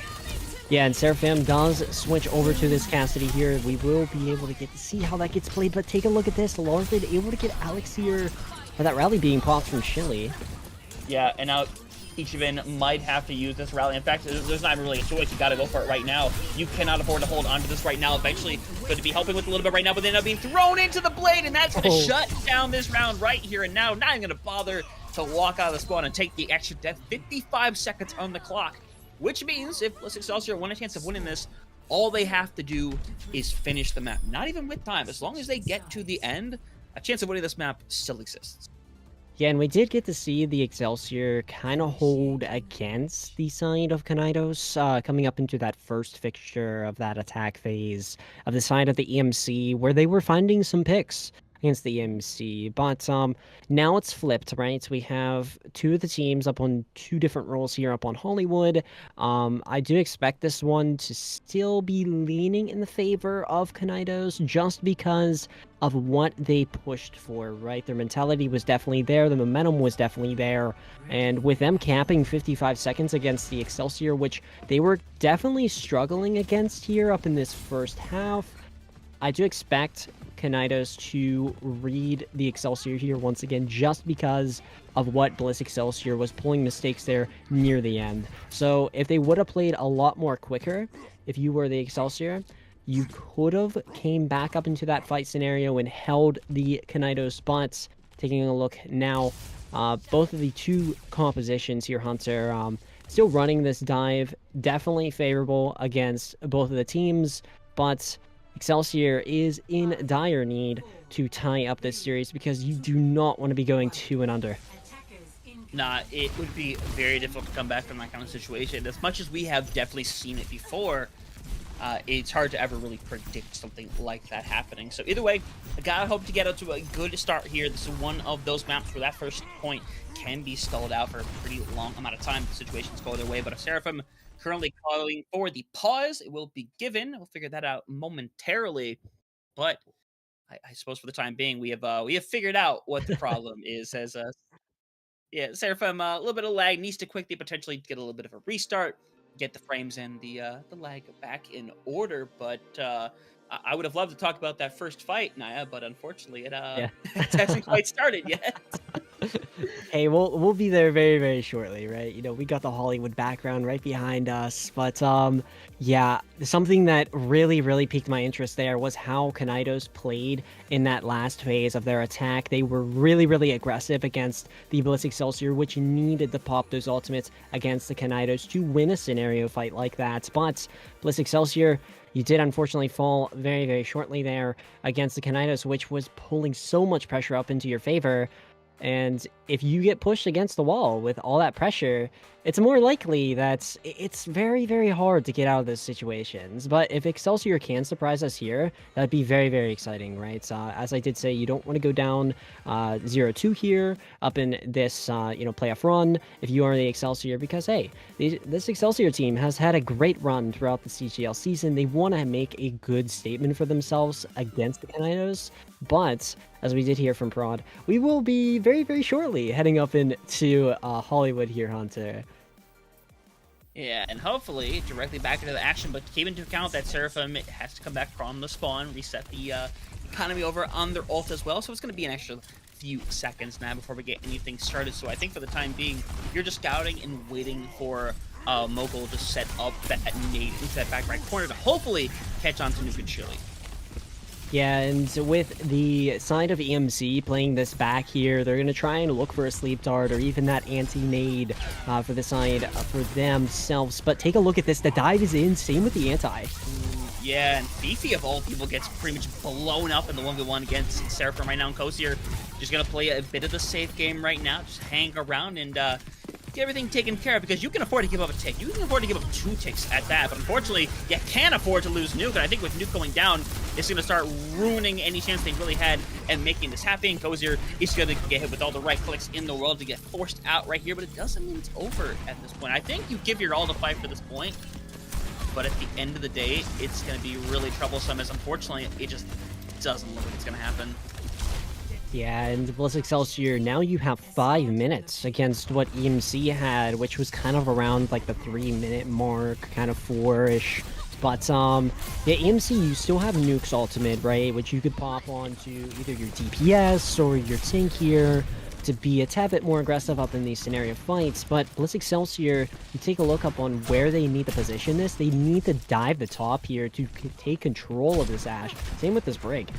Yeah, and Seraphim does switch over to this Cassidy here. We will be able to get to see how that gets played, but take a look at this. Larvid able to get Alex here for that rally being popped from Chili. Yeah, and now Ichiban might have to use this rally. In fact, there's not even really a choice. You got to go for it right now. You cannot afford to hold on to this right now. Eventually, going to be helping with a little bit right now, but they end up being thrown into the blade, and that's going to shut down this round right here and now. Not even going to bother to walk out of the squad and take the extra death. 55 seconds on the clock. Which means if Bliss Excelsior want a chance of winning this, all they have to do is finish the map. Not even with time. As long as they get to the end, a chance of winning this map still exists. Yeah, and we did get to see the Excelsior kind of hold against the side of Kinaidos coming up into that first fixture of that attack phase of the side of the EMC where they were finding some picks against the EMC. But now it's flipped, right? We have two of the teams up on two different roles here up on Hollywood. I do expect this one to still be leaning in the favor of Kinaidos just because of what they pushed for, right? Their mentality was definitely there. The momentum was definitely there. And with them capping 55 seconds against the Excelsior, which they were definitely struggling against here up in this first half, I do expect Kinaidos to read the Excelsior here once again just because of what Bliss Excelsior was pulling mistakes there near the end. So if they would have played a lot more quicker, if you were the Excelsior, you could have came back up into that fight scenario and held the Kinaidos spots. Taking a look now, both of the two compositions here, Hunter, still running this dive, definitely favorable against both of the teams, but Excelsior is in dire need to tie up this series because you do not want to be going 2 and under. Nah, it would be very difficult to come back from that kind of situation. As much as we have definitely seen it before, it's hard to ever really predict something like that happening. So either way, I gotta hope to get out to a good start here. This is one of those maps where that first point can be stalled out for a pretty long amount of time. The situations go their way, but a Seraphim currently calling for the pause. It will be given. We'll figure that out momentarily. But I suppose for the time being, we have figured out what the problem is. As yeah, Seraphim, a little bit of lag, needs to quickly potentially get a little bit of a restart, get the frames and the lag back in order. But I would have loved to talk about that first fight, Naya, but unfortunately, it hasn't quite started yet. Hey, we'll be there very, very shortly, right? You know, we got the Hollywood background right behind us, but yeah, something that really, really piqued my interest there was how Kinaidos played in that last phase of their attack. They were really, really aggressive against the Bliss Excelsior, which needed to pop those ultimates against the Kinaidos to win a scenario fight like that. But Bliss Excelsior, you did unfortunately fall very, very shortly there against the Kinaidos, which was pulling so much pressure up into your favor. And if you get pushed against the wall with all that pressure, it's more likely that it's very, very hard to get out of those situations. But if Excelsior can surprise us here, that'd be very, very exciting, right? As I did say, you don't want to go down 0-2 here up in this, playoff run if you are the Excelsior, because, hey, this Excelsior team has had a great run throughout the CGL season. They want to make a good statement for themselves against the Kinaidos. But as we did hear from Prod, we will be very, very shortly heading up into Hollywood here, Hunter. Yeah, and hopefully directly back into the action, but keep into account that Seraphim has to come back from the spawn, reset the economy over on their ult as well, so it's going to be an extra few seconds now before we get anything started. So I think for the time being, you're just scouting and waiting for Mogul to set up that nade into that back right corner to hopefully catch on to Nuke and Chili. Yeah, and with the side of EMC playing this back here, they're going to try and look for a sleep dart or even that anti-nade for the side for themselves. But take a look at this. The dive is in. Same with the anti. Yeah, and Fifi of all people gets pretty much blown up in the 1v1 against Seraphim right now. And Cozier just going to play a bit of the safe game right now. Just hang around and get everything taken care of, because you can afford to give up a tick. You can afford to give up 2 ticks at that, but unfortunately, you can't afford to lose Nuke, and I think with Nuke going down, it's going to start ruining any chance they really had at making this happen. Cozier is going to get hit with all the right clicks in the world to get forced out right here, but it doesn't mean it's over at this point. I think you give your all to fight for this point, but at the end of the day, it's going to be really troublesome, as unfortunately, it just doesn't look like it's going to happen. Yeah, and Bliss Excelsior, now you have 5 minutes against what EMC had, which was kind of around like the 3-minute mark, kind of 4-ish. But yeah, EMC, you still have Nuke's ultimate, right? Which you could pop onto either your DPS or your tank here to be a tad bit more aggressive up in these scenario fights. But Bliss Excelsior, you take a look up on where they need to position this. They need to dive the top here to take control of this Ashe. Same with this Brig.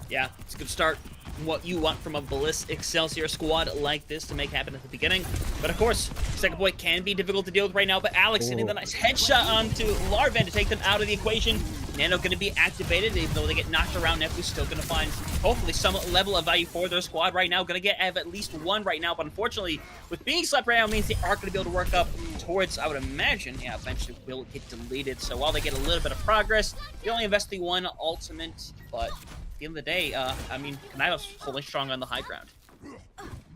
Yeah, it's a good start. What you want from a Bliss Excelsior squad like this to make happen at the beginning. But of course, second point can be difficult to deal with right now, but Alex hitting the nice headshot onto Larvan to take them out of the equation. Nano going to be activated, even though they get knocked around. Nefu's still going to find, hopefully, some level of value for their squad right now. Going to get at least 1 right now, but unfortunately, with being slept right now means they aren't going to be able to work up towards, I would imagine, yeah, eventually will get deleted. So while they get a little bit of progress, they only invest the 1 ultimate, but at the end of the day, I mean, Kinaidos holding strong on the high ground.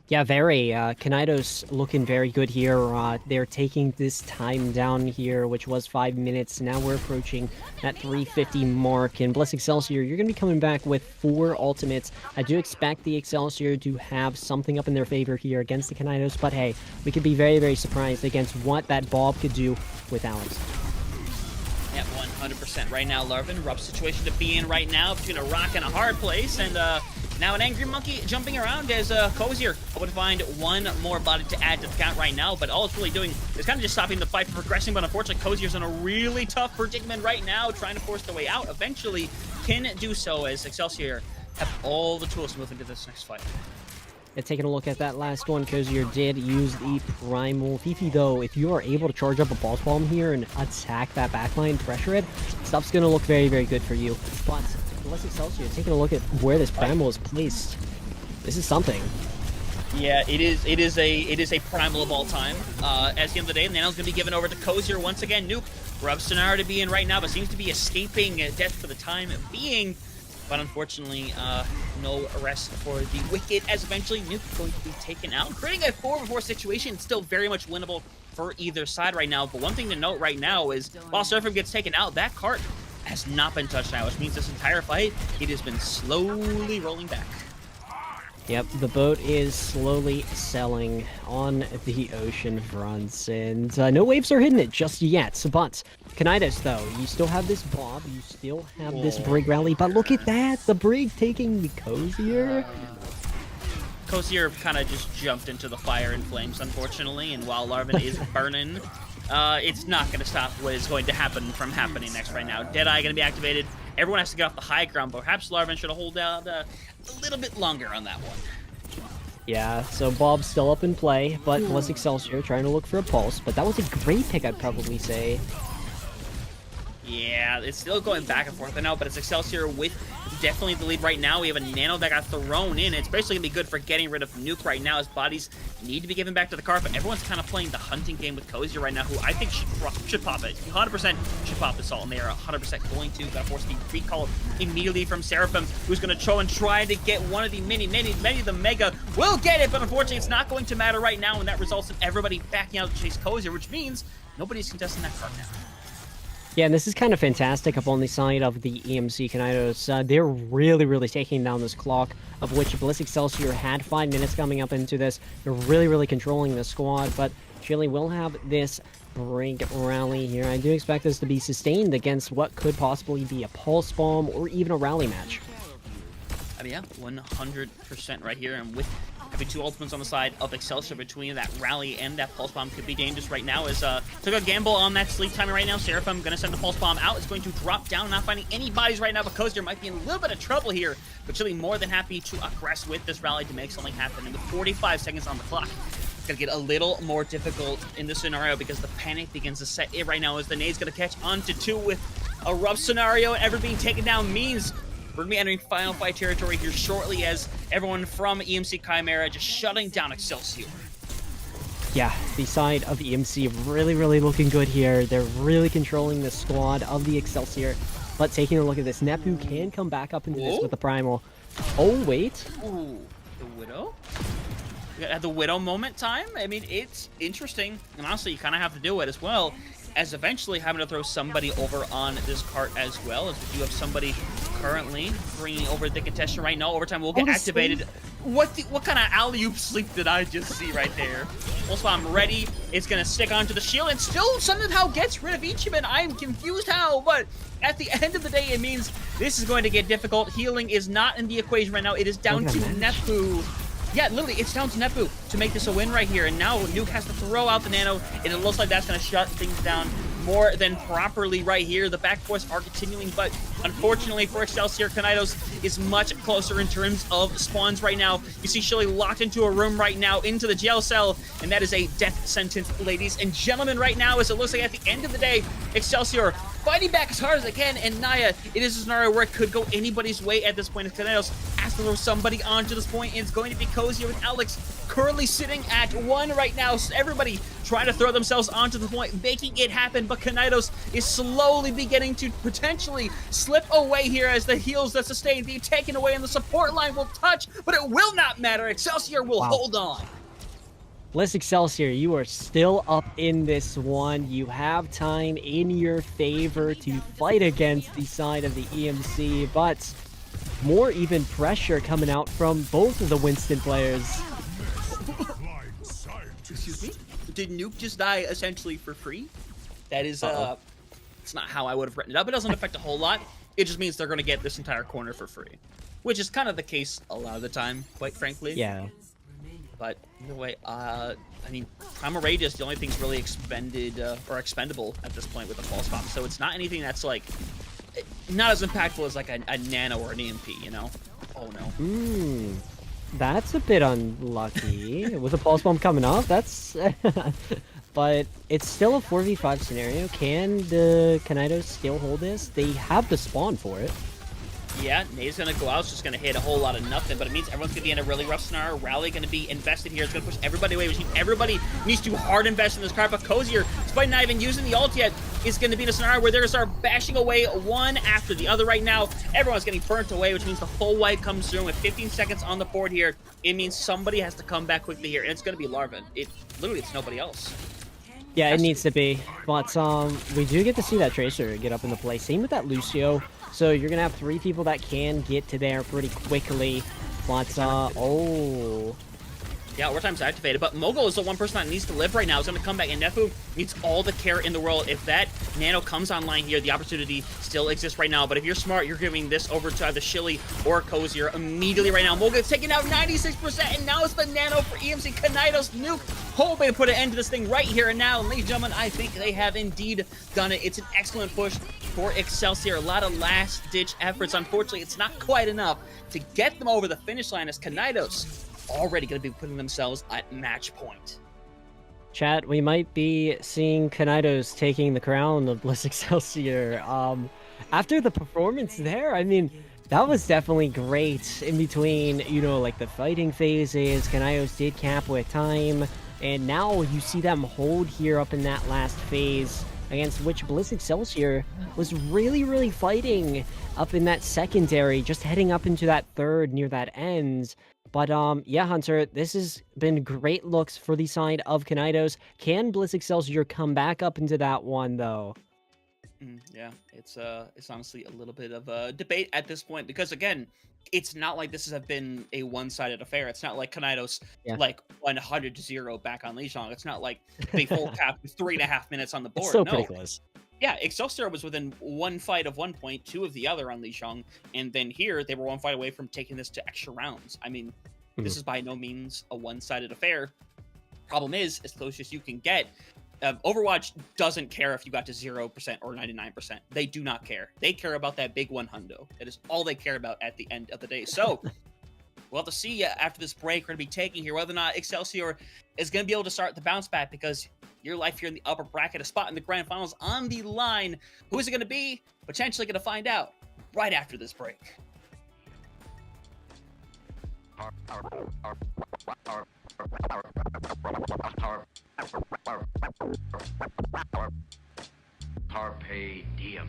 Yeah, very. Kinaidos looking very good here. They're taking this time down here, which was 5 minutes. Now we're approaching that 350 mark. And Bliss Excelsior, you're going to be coming back with 4 ultimates. I do expect the Excelsior to have something up in their favor here against the Kinaidos. But hey, we could be very, very surprised against what that Bob could do with Alex. Yeah, 100% right now, Larvan. Rough situation to be in right now between a rock and a hard place. And now an Angry Monkey jumping around as Cozier would find 1 more body to add to the count right now. But all it's really doing is kind of just stopping the fight from progressing. But unfortunately, Cozier's in a really tough predicament right now, trying to force the way out. Eventually can do so, as Excelsior have all the tools to move into this next fight. And taking a look at that last one, Cozier did use the Primal. Fifi, though, if you are able to charge up a Pulse Bomb here and attack that backline, pressure it, stuff's going to look very, very good for you. But Bliss Excelsior, taking a look at where this Primal is placed, this is something. Yeah, it is a primal of all time. At the end of the day, Nano's going to be given over to Cozier once again. Nuke, rough scenario to be in right now, but seems to be escaping death for the time being. But unfortunately, no arrest for the Wicked, as eventually Nuke going to be taken out. Creating a 4v4 situation, still very much winnable for either side right now. But one thing to note right now is, while Surfing gets taken out, that cart has not been touched now, which means this entire fight, it has been slowly rolling back. Yep, the boat is slowly selling on the ocean fronts, and no waves are hitting it just yet. But Kinaidos, though, you still have this Bob, you still have this Brig rally, but look at that, the Brig taking the Cozier. Cozier kind of just jumped into the fire and flames, unfortunately, and while Larvan is burning, it's not going to stop what is going to happen from happening next right now. Deadeye going to be activated. Everyone has to get off the high ground, but perhaps Larvan should hold out a little bit longer on that one. Yeah, so Bob's still up in play, but Bliss Excelsior trying to look for a pulse, but that was a great pick, I'd probably say. Yeah, it's still going back and forth, I know, but it's Excelsior with definitely the lead right now. We have a Nano that got thrown in. It's basically going to be good for getting rid of Nuke right now. His bodies need to be given back to the car, but everyone's kind of playing the hunting game with Cozier right now, who I think should pop it. 100% should pop this all, and they are 100% going to. Got to force the recall immediately from Seraphim, who's going to try to get one of the many of the Mega. Will get it, but unfortunately it's not going to matter right now, and that results in everybody backing out to chase Cozier, which means nobody's contesting that card now. Yeah, and this is kind of fantastic up on the side of the EMC Kinaidos. They're really taking down this clock, of which Bliss Excelsior had 5 minutes coming up into this. They're really controlling the squad, but Chile will have this Brig rally here. I do expect this to be sustained against what could possibly be a Pulse Bomb or even a rally match. I mean, yeah, 100% right here, and with having 2 ultimates on the side of Excelsior between that rally and that Pulse Bomb could be dangerous right now. As took a gamble on that sleep timing right now. Seraphim going to send the Pulse Bomb out. It's going to drop down, not finding any bodies right now, but Cozier might be in a little bit of trouble here. But Chile more than happy to aggress with this rally to make something happen. And with 45 seconds on the clock, it's going to get a little more difficult in this scenario because the panic begins to set in right now as the nade's going to catch onto 2 with a rough scenario, and ever being taken down means we're going to be entering final fight territory here shortly, as everyone from EMC Chimera just shutting down Excelsior. Yeah, the side of EMC really, really looking good here. They're really controlling the squad of the Excelsior. But taking a look at this, Nepu can come back up into this with the Primal. Oh, wait. Ooh, the Widow? At the Widow moment time? I mean, it's interesting. And honestly, you kind of have to do it as well, as eventually having to throw somebody over on this cart as well, as we do have somebody currently bringing over the contestant right now. Overtime will get activated. What kind of alley-oop sleep did I just see right there? Also, I'm ready. It's going to stick onto the shield and still somehow gets rid of Ichiban. I'm confused how, but at the end of the day, it means this is going to get difficult. Healing is not in the equation right now. It is down to Nepu. Yeah, literally, it's down to Nepu to make this a win right here. And now Nuke has to throw out the Nano, and it looks like that's going to shut things down more than properly right here. The back force are continuing, but unfortunately for Excelsior, Kinaidos is much closer in terms of spawns right now. You see Shilly locked into a room right now, into the jail cell, and that is a death sentence, ladies and gentlemen, right now, as it looks like at the end of the day, Excelsior fighting back as hard as they can, and Naya, it is a scenario where it could go anybody's way at this point. If Kinaidos has to throw somebody onto this point, and it's going to be Cozier with Alex currently sitting at 1 right now. So everybody trying to throw themselves onto the point, making it happen, but Kinaidos is slowly beginning to potentially slip away here as the heals that sustain being taken away, and the support line will touch, but it will not matter. Excelsior will hold on. Bliss Excelsior, you are still up in this one. You have time in your favor to fight against the side of the EMC, but more even pressure coming out from both of the Winston players. Excuse me? Did Nuke just die essentially for free? That is, it's not how I would have written it up. It doesn't affect a whole lot. It just means they're going to get this entire corner for free, which is kind of the case a lot of the time, quite frankly. Yeah. But either way, I mean, Primal Rage is the only thing's really expended or expendable at this point with the false bomb. So it's not anything that's like not as impactful as like a nano or an EMP, you know? Oh no. That's a bit unlucky. With the pulse bomb coming off, that's but it's still a 4v5 scenario. Can the Kinaidos still hold this? They have the spawn for it. Yeah, Nade's going to go out. It's just going to hit a whole lot of nothing, but it means everyone's going to be in a really rough scenario. Rally going to be invested here. It's going to push everybody away, which means everybody needs to hard invest in this card. But Cozier, despite not even using the ult yet, is going to be in a scenario where they're going to start bashing away one after the other right now. Everyone's getting burnt away, which means the full wipe comes through with 15 seconds on the board here. It means somebody has to come back quickly here, and it's going to be Larvin. Literally, it's nobody else. Yeah, it needs to be. But we do get to see that Tracer get up into play. Same with that Lucio. So you're going to have 3 people that can get to there pretty quickly. But, oh. Yeah, overtime's activated, but Mogul is the one person that needs to live right now. He's going to come back, and Nefu needs all the care in the world. If that Nano comes online here, the opportunity still exists right now. But if you're smart, you're giving this over to either Shilly or Cozier immediately right now. Mogul is taking out 96%, and now it's the Nano for EMC Kinaidos. Nuke hoping to put an end to this thing right here and now. And ladies and gentlemen, I think they have indeed done it. It's an excellent push for Excelsior. A lot of last-ditch efforts. Unfortunately, it's not quite enough to get them over the finish line, as Kinaidos already going to be putting themselves at match point. Chat, we might be seeing Kinaidos taking the crown of Bliss Excelsior. After the performance there, I mean, that was definitely great in between, you know, like the fighting phases. Kinaidos did cap with time, and now you see them hold here up in that last phase, against which Bliss Excelsior was really, really fighting up in that secondary, just heading up into that third near that end. But, yeah, Hunter, this has been great looks for the side of Kinaidos. Can Bliss Excelsior come back up into that one, though? Yeah, it's honestly a little bit of a debate at this point, because, again, it's not like this has been a one-sided affair. It's not like Kinaidos, like, 100-0 back on Lijiang. It's not like they full cap with 3.5 minutes on the board. It's still pretty close. Yeah, Excelsior was within one fight of 1 point, 2 of the other on Lijiang, and then here they were 1 fight away from taking this to extra rounds. I mean, this is by no means a one-sided affair. Problem is, as close as you can get, Overwatch doesn't care if you got to 0% or 99%. They do not care. They care about that big 100. That is all they care about at the end of the day. So, we'll have to see after this break we're going to be taking here whether or not Excelsior is going to be able to start the bounce back, because your life here in the upper bracket, a spot in the grand finals on the line. Who is it going to be? Potentially going to find out right after this break. Carpe diem.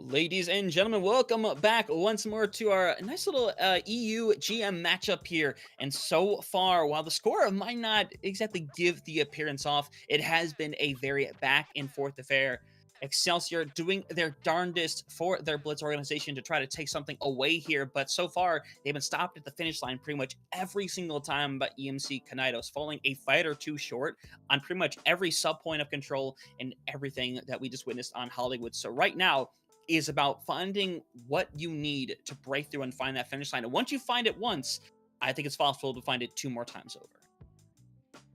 Ladies and gentlemen, welcome back once more to our nice little EU GM matchup here. And so far, while the score might not exactly give the appearance off, it has been a very back and forth affair. Excelsior doing their darndest for their Blitz organization to try to take something away here, but so far they've been stopped at the finish line pretty much every single time by EMC Kinaidos, falling a fight or two short on pretty much every sub point of control and everything that we just witnessed on Hollywood. So right now, is about finding what you need to break through and find that finish line. And once you find it once, I think it's possible to find it 2 more times over.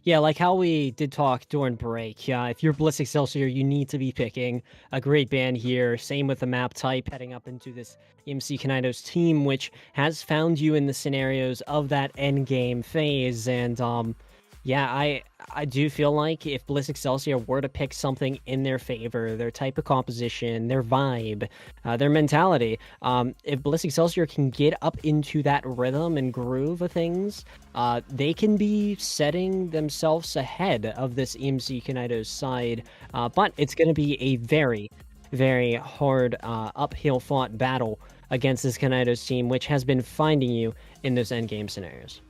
Yeah, like how we did talk during break. Yeah, if you're Bliss Excelsior, you need to be picking a great band here. Same with the map type, heading up into this EMC Kinaidos team, which has found you in the scenarios of that end game phase. And yeah, I do feel like if Bliss Excelsior were to pick something in their favor, their type of composition, their vibe, their mentality, if Bliss Excelsior can get up into that rhythm and groove of things, they can be setting themselves ahead of this EMC Kinaidos side. But it's going to be a very, very hard uphill fought battle against this Kinaidos team, which has been finding you in those endgame scenarios.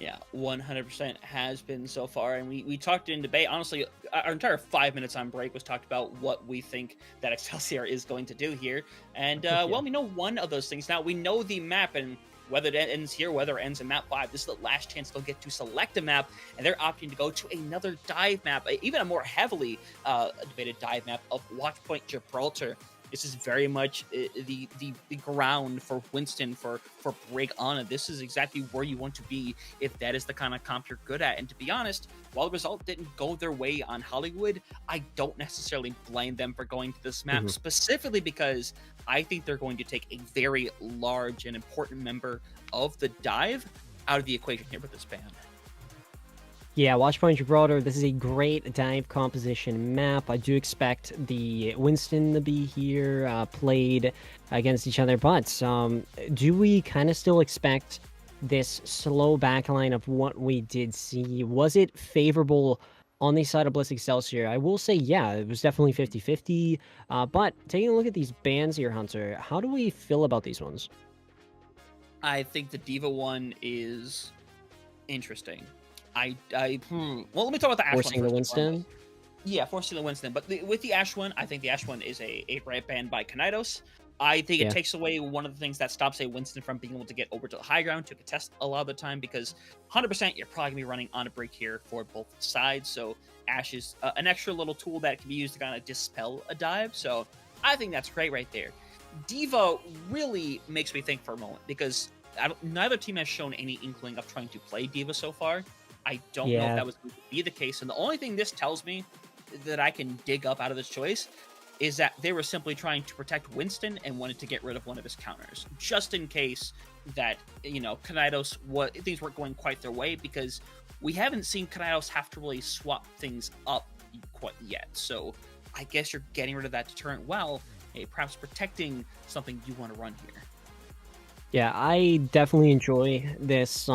Yeah, 100% has been so far. And we talked in debate. Honestly, our entire 5 minutes on break was talked about what we think that Excelsior is going to do here. And, well, we know one of those things now. We know the map, and whether it ends here, whether it ends in map 5, this is the last chance they'll get to select a map, and they're opting to go to another dive map, even a more heavily debated dive map of Watchpoint Gibraltar. This is very much the ground for Winston for Brig Anna. This is exactly where you want to be if that is the kind of comp you're good at. And to be honest, while the result didn't go their way on Hollywood, I don't necessarily blame them for going to this map, specifically because I think they're going to take a very large and important member of the dive out of the equation here with this band. Yeah, Watchpoint Gibraltar, this is a great dive composition map. I do expect the Winston to be here, played against each other, but do we kind of still expect this slow backline of what we did see? Was it favorable on the side of Bliss Excelsior? I will say, yeah, it was definitely 50-50, but taking a look at these bands here, Hunter, how do we feel about these ones? I think the Diva one is interesting. Well, let me talk about the Ash Forcing one the Winston? Yeah, forcing the Winston. But with the Ash one, I think the Ash one is a great band by Kinaidos. I think it takes away one of the things that stops a Winston from being able to get over to the high ground to contest a lot of the time, because 100% you're probably going to be running on a break here for both sides. So Ash is an extra little tool that can be used to kind of dispel a dive. So I think that's great right there. Diva really makes me think for a moment, because neither team has shown any inkling of trying to play Diva so far. I don't know if that was going to be the case. And the only thing this tells me that I can dig up out of this choice is that they were simply trying to protect Winston and wanted to get rid of one of his counters, just in case that, you know, Kinaidos, things weren't going quite their way, because we haven't seen Kinaidos have to really swap things up quite yet. So I guess you're getting rid of that deterrent well, perhaps protecting something you want to run here. Yeah, I definitely enjoy this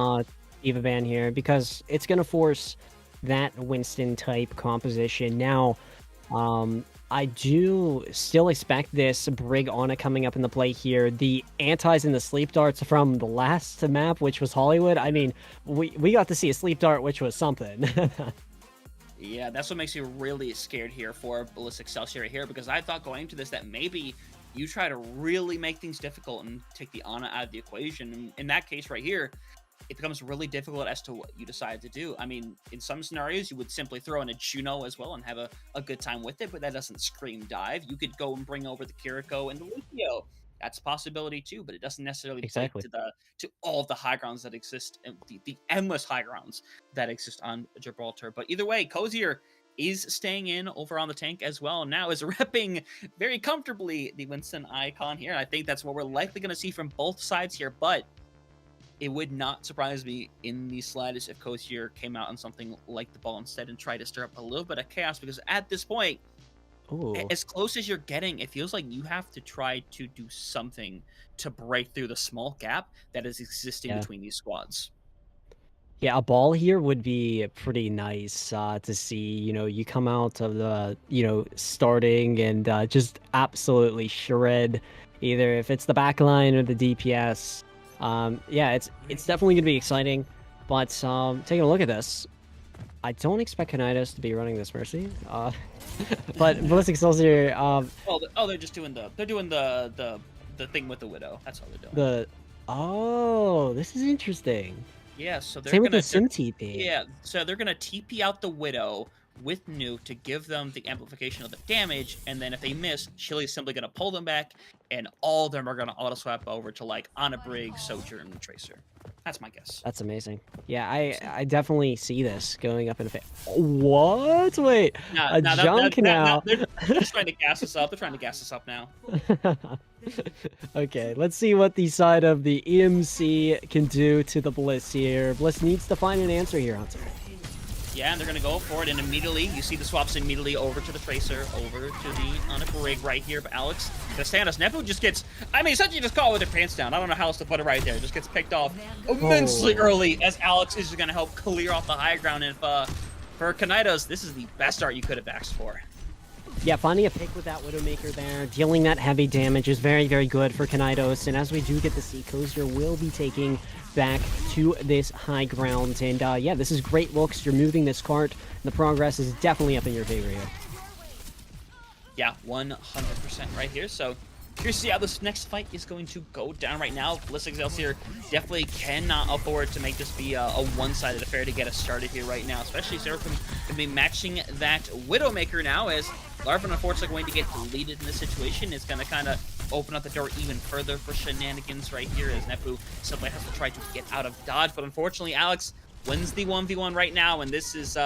Diva ban here, because it's going to force that Winston type composition. Now, I do still expect this Brig Anna coming up in the play here. The antis and the sleep darts from the last map, which was Hollywood. I mean, we got to see a sleep dart, which was something. Yeah, that's what makes me really scared here for Bliss Excelsior here, because I thought going into this that maybe you try to really make things difficult and take the Anna out of the equation. And in that case right here, it becomes really difficult as to what you decide to do. I mean, in some scenarios, you would simply throw in a Juno as well and have a good time with it, but that doesn't scream dive. You could go and bring over the Kiriko and the Lucio. That's a possibility too, but it doesn't necessarily play to all of the high grounds that exist, and the endless high grounds that exist on Gibraltar. But either way, Cozier is staying in over on the tank as well, and now is repping very comfortably the Winston icon here. I think that's what we're likely going to see from both sides here, but it would not surprise me in the slightest if Cozier came out on something like the ball instead and tried to stir up a little bit of chaos, because at this point, as close as you're getting, it feels like you have to try to do something to break through the small gap that is existing between these squads. Yeah, a ball here would be pretty nice to see. You come out of the, starting and just absolutely shred either if it's the back line or the DPS. Yeah, it's definitely going to be exciting. But taking a look at this, I don't expect Kinaidos to be running this Mercy. But Bliss Excelsior, They're just doing the thing with the Widow. That's all they're doing. this is interesting. Yeah, so they're Same with gonna the Sim TP. yeah, so they're gonna TP out the Widow with Nuke to give them the amplification of the damage, and then if they miss, Chili's simply gonna pull them back, and all of them are gonna auto swap over to like on a Brig, Sojourn, and Tracer. That's my guess. That's amazing. Yeah, I definitely see this going up in a what? Wait, a junk now. They're just trying to gas us up. They're trying to gas us up now. Okay, let's see what the side of the EMC can do to the Bliss here. Bliss needs to find an answer here, Hunter. Yeah, and they're going to go for it, and immediately, you see the swaps immediately over to the Tracer, over to the on a Brig right here, but Alex, the Stannis Nepo just gets, essentially just caught with their pants down. I don't know how else to put it right there. Just gets picked off immensely early, as Alex is going to help clear off the high ground, and for Kinaidos, this is the best start you could have asked for. Yeah, finding a pick with that Widowmaker there, dealing that heavy damage is very, very good for Kinaidos, and as we do get to see, Cozier will be taking back to this high ground, and yeah, this is great looks. You're moving this cart. The progress is definitely up in your favor here. Yeah, 100% right here, so curious to see how this next fight is going to go down right now. Bliss Excelsior definitely cannot afford to make this be a one-sided affair to get us started here right now, especially Seraphim going to be matching that Widowmaker now, as Larvin unfortunately going to get deleted in this situation. Is going to kind of open up the door even further for shenanigans right here, as Nepu simply has to try to get out of dodge, but unfortunately Alex wins the 1v1 right now, and this is,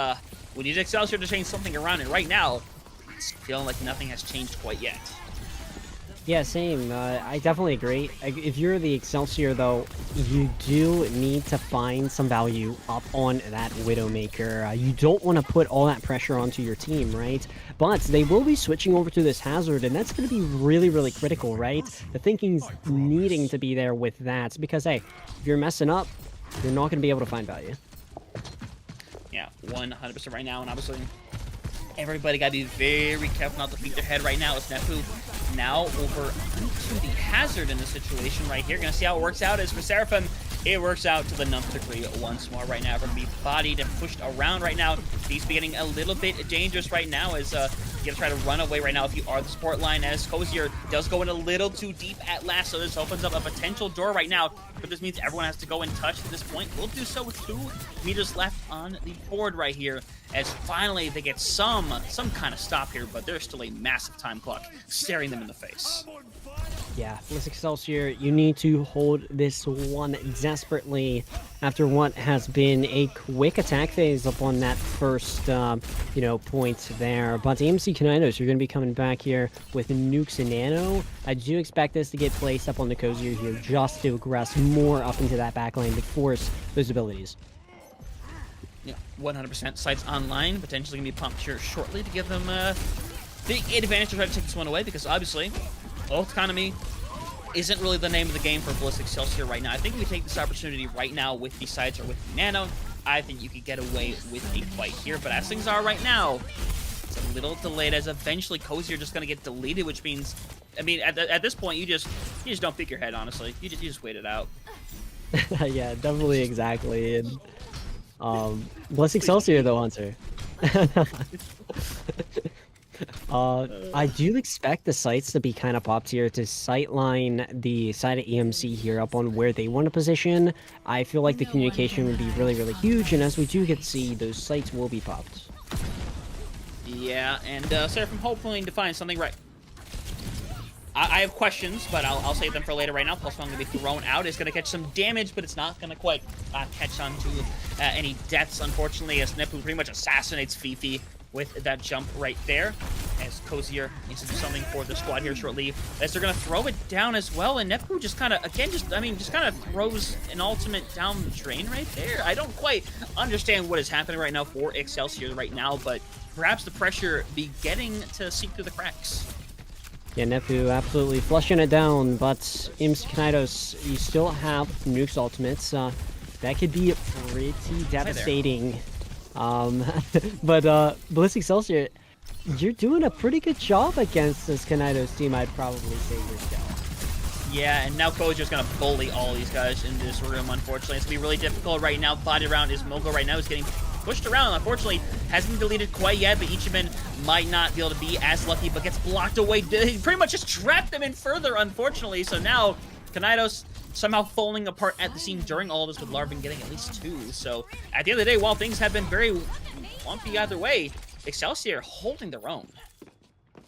we need Excelsior to change something around, and right now, it's feeling like nothing has changed quite yet. Yeah, same. I definitely agree. If you're the Excelsior, though, you do need to find some value up on that Widowmaker. You don't want to put all that pressure onto your team, right? But they will be switching over to this Hazard, and that's going to be really, really critical, right? The thinking's needing to be there with that, because, hey, if you're messing up, you're not going to be able to find value. Yeah, 100% right now, and obviously everybody got to be very careful not to peek their head right now. It's Nepu now over onto the Hazard in this situation right here. Gonna see how it works out. As for Seraphim, it works out to the nth degree once more right now. We're gonna be bodied and pushed around right now. He's getting a little bit dangerous right now, as you gotta try to run away right now if you are the support line, as Cozier does go in a little too deep at last, so this opens up a potential door right now, but this means everyone has to go in touch at this point. We'll do so with 2 meters left on the board right here, as finally they get some kind of stop here, but there's still a massive time clock staring them in the face. Yeah, Bliss Excelsior, you need to hold this one desperately after what has been a quick attack phase up on that first, point there. But EMC Kinaidos, you're going to be coming back here with Nukes and Nano. I do expect this to get placed up on the Cozier here just to aggress more up into that backline to force those abilities. Yeah, 100% sites online, potentially going to be pumped here shortly to give them the advantage to try to take this one away, because obviously ult economy isn't really the name of the game for Bliss Excelsior right now. I think if we take this opportunity right now with the sites or with the Nano, I think you could get away with a fight here, but as things are right now, it's a little delayed, as eventually Cozier just going to get deleted, which means, at this point, you just don't pick your head, honestly. You just wait it out. Yeah, definitely, exactly. And Bliss Excelsior, though, Hunter. I do expect the sites to be kind of popped here to sightline the side of EMC here up on where they want to position. I feel like the communication would be really, really huge, and as we do get to see, those sites will be popped. Yeah, and Seraphim hoping to find something right. I have questions, but I'll save them for later right now. Plus one going to be thrown out. It's going to catch some damage, but it's not going to quite catch on to any deaths, unfortunately, as Nepu pretty much assassinates Fifi with that jump right there, as Cozier needs to do something for the squad here shortly, as they're going to throw it down as well, and Nepu just kind of, again, just kind of throws an ultimate down the drain right there. I don't quite understand what is happening right now for Excelsior right now, but perhaps the pressure beginning to seep through the cracks. Yeah, Nepu absolutely flushing it down, but EMC Kinaidos, you still have Nuke's ultimates. that could be pretty devastating. But Bliss Excelsior, you're doing a pretty good job against this Kinaidos team, I'd probably say yourself. Yeah, and now Kojo's gonna bully all these guys in this room, unfortunately. It's gonna be really difficult right now. Body round is Mogo right now is getting pushed around. Unfortunately, hasn't been deleted quite yet, but Ichiban might not be able to be as lucky, but gets blocked away. He pretty much just trapped them in further, unfortunately. So now, Kinaidos somehow falling apart at the seam during all of this, with Larvin getting at least 2. So at the end of the day, while things have been very lumpy either way, Excelsior holding their own.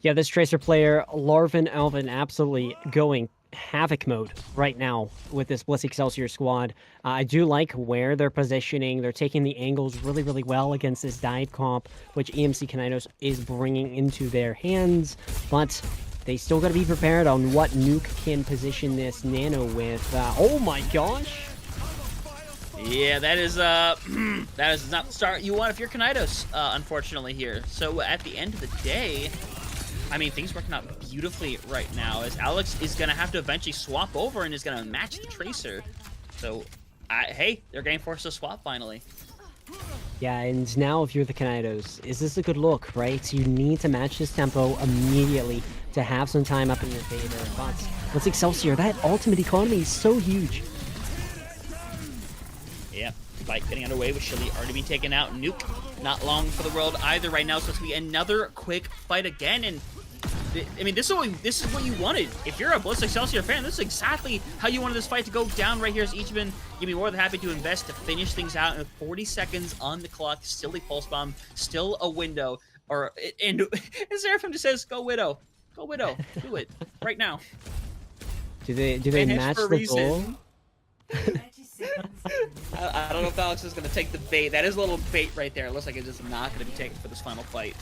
Yeah, this Tracer player, Larvin Alvin, absolutely going havoc mode right now with this Bliss Excelsior squad. I do like where they're positioning. They're taking the angles really, really well against this dive comp, which EMC Kinaidos is bringing into their hands, but they still got to be prepared on what Nuke can position this Nano with. Oh my gosh! Yeah, that is that is not the start you want if you're Kinaidos, unfortunately here. So at the end of the day, I mean, things working out beautifully right now, as Alex is going to have to eventually swap over and is going to match the Tracer. So, hey, they're getting forced to swap finally. Yeah, and now if you're the Kinaidos, is this a good look, right? You need to match this tempo immediately to have some time up in your favor. But let's Excelsior, that ultimate economy is so huge. Yeah, fight getting underway with Shilly already being taken out. Nuke, not long for the world either right now, so it's going to be another quick fight again, and I mean, this is what you wanted. If you're a Bliss Excelsior fan, this is exactly how you wanted this fight to go down right here. As Ichiban, you'd be more than happy to invest to finish things out. And with 40 seconds on the clock, still a pulse bomb, still a window, and Seraphim just says, "Go Widow, go Widow, do it right now." Do they match the goal? I don't know if Alex is going to take the bait. That is a little bait right there. It looks like it's just not going to be taken for this final fight.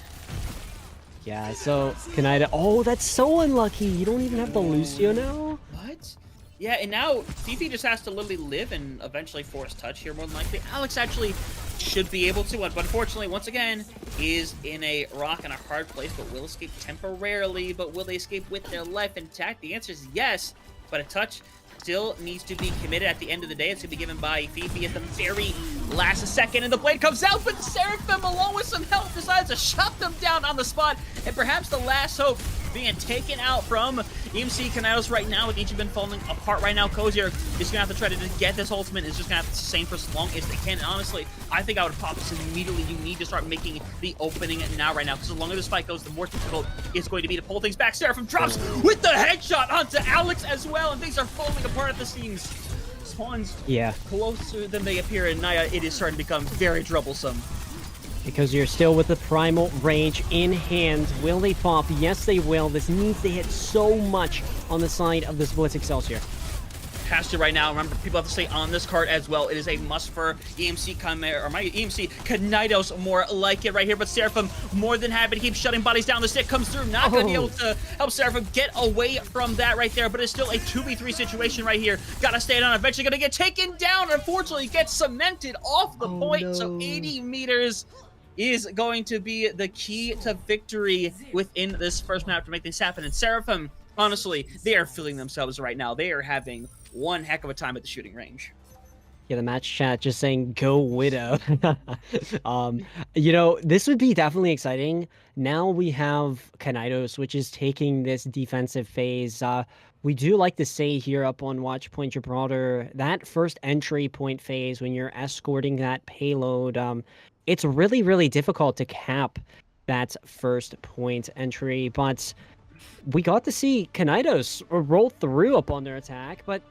Yeah, so Kinaidos. Oh, that's so unlucky. You don't even have the Lucio now? What? Yeah, and now Fifi just has to literally live and eventually force touch here, more than likely. Alex actually should be able to, but unfortunately, once again, is in a rock and a hard place, but will escape temporarily. But will they escape with their life intact? The answer is yes, but a touch still needs to be committed at the end of the day. It's going to be given by Fifi at the very last second, and the blade comes out, but Seraphim, along with some help, decides to shut them down on the spot, and perhaps the last hope being taken out from EMC Kinaidos right now, with Ichiban falling apart right now. Kozier is going to have to try to get this ultimate. Is just going to have to sustain for as long as they can. And honestly, I think I would pop this immediately. You need to start making the opening now right now, because the longer this fight goes, the more difficult it's going to be to pull things back. Seraphim drops with the headshot onto Alex as well, and things are falling apart at the seams. Spawns closer than they appear, and Naya, it is starting to become very troublesome. Because you're still with the primal range in hand. Will they pop? Yes, they will. This needs to hit so much on the side of this Bliss Excelsior. Has to right now. Remember, people have to stay on this card as well. It is a must for EMC Kinaidos, more like it right here. But Seraphim more than happy to keep shutting bodies down. The stick comes through, not going to be able to help Seraphim get away from that right there. But it's still a 2v3 situation right here. Got to stay it on. Eventually going to get taken down. Unfortunately, gets cemented off the point. No. So 80 meters is going to be the key to victory within this first map to make things happen. And Seraphim, honestly, they are feeling themselves right now. They are having one heck of a time at the shooting range. Yeah, the match chat just saying, go Widow. You know, this would be definitely exciting. Now we have Kinaidos, which is taking this defensive phase. We do like to say here up on Watch Point Gibraltar, that first entry point phase when you're escorting that payload, it's really, really difficult to cap that first point entry, but we got to see Kinaidos roll through up on their attack, but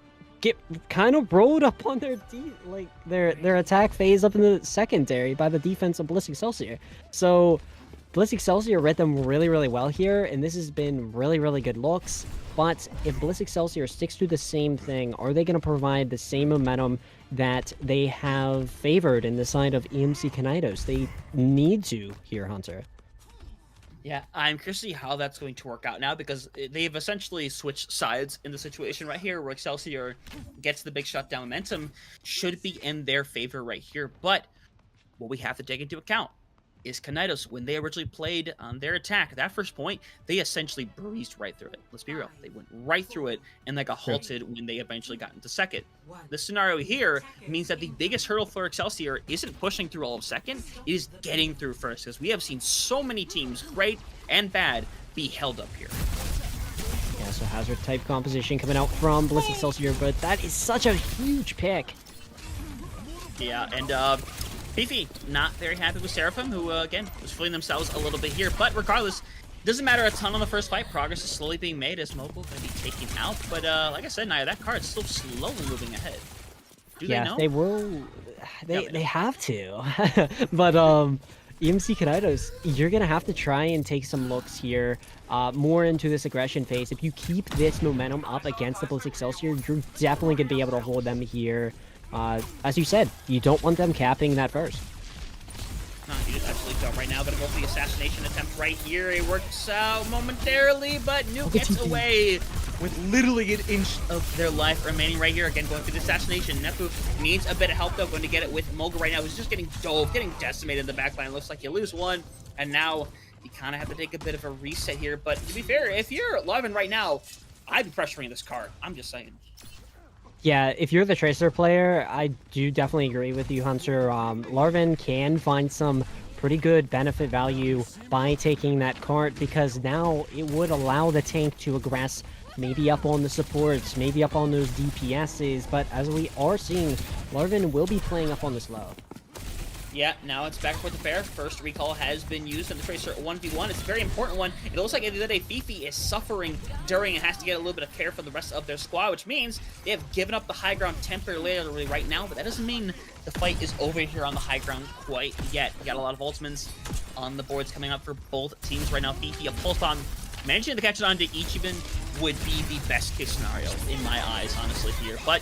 get kind of rolled up on their attack phase up in the secondary by the defense of Bliss Excelsior. So Bliss Excelsior read them really, really well here, and this has been really, really good looks. But if Bliss Excelsior sticks to the same thing, are they going to provide the same momentum that they have favored in the side of EMC Kinaidos? They need to here, Hunter. Yeah, I'm curious to see how that's going to work out now, because they've essentially switched sides in the situation right here, where Excelsior gets the big shutdown. Momentum should be in their favor right here, but what we have to take into account, is Kinaidos, when they originally played on their attack, that first point, they essentially breezed right through it. Let's be real. They went right through it, and they got halted when they eventually got into second. The scenario here means that the biggest hurdle for Excelsior isn't pushing through all of second, it is getting through first, because we have seen so many teams, great and bad, be held up here. Yeah, so Hazard type composition coming out from Bliss Excelsior, but that is such a huge pick. Yeah, and Fifi, not very happy with Seraphim, who, again, was feeling themselves a little bit here. But regardless, doesn't matter a ton on the first fight. Progress is slowly being made as Mogul going to be taken out. But like I said, Naya, that card's still slowly moving ahead. Do they know? They will. They have to. But EMC Kinaidos, you're going to have to try and take some looks here more into this aggression phase. If you keep this momentum up against the Bliss Excelsior, you're definitely going to be able to hold them here. As you said, you don't want them capping that first. No, you just absolutely don't. Right now, gonna go for the assassination attempt right here. It works out momentarily, but Nuke gets away with literally an inch of their life remaining right here. Again, going for the assassination. Nepu needs a bit of help, though. Going to get it with Mogul right now. He's just getting dove, getting decimated in the backline. Looks like you lose one, and now you kind of have to take a bit of a reset here. But to be fair, if you're Larvin right now, I'd be pressuring this card. I'm just saying. Yeah, if you're the Tracer player, I do definitely agree with you, Hunter. Larvin can find some pretty good benefit value by taking that cart, because now it would allow the tank to aggress maybe up on the supports, maybe up on those DPSs, but as we are seeing, Larvin will be playing up on this low. Yeah, now it's back for the fair. First recall has been used on the Tracer 1v1. It's a very important one. It looks like at the end of the day, Fifi is suffering during and has to get a little bit of care from the rest of their squad, which means they have given up the high ground temporarily right now, but that doesn't mean the fight is over here on the high ground quite yet. We got a lot of ultimates on the boards coming up for both teams right now. Fifi, a pulse bomb, managing to catch it onto Ichiban would be the best case scenario in my eyes, honestly, here. But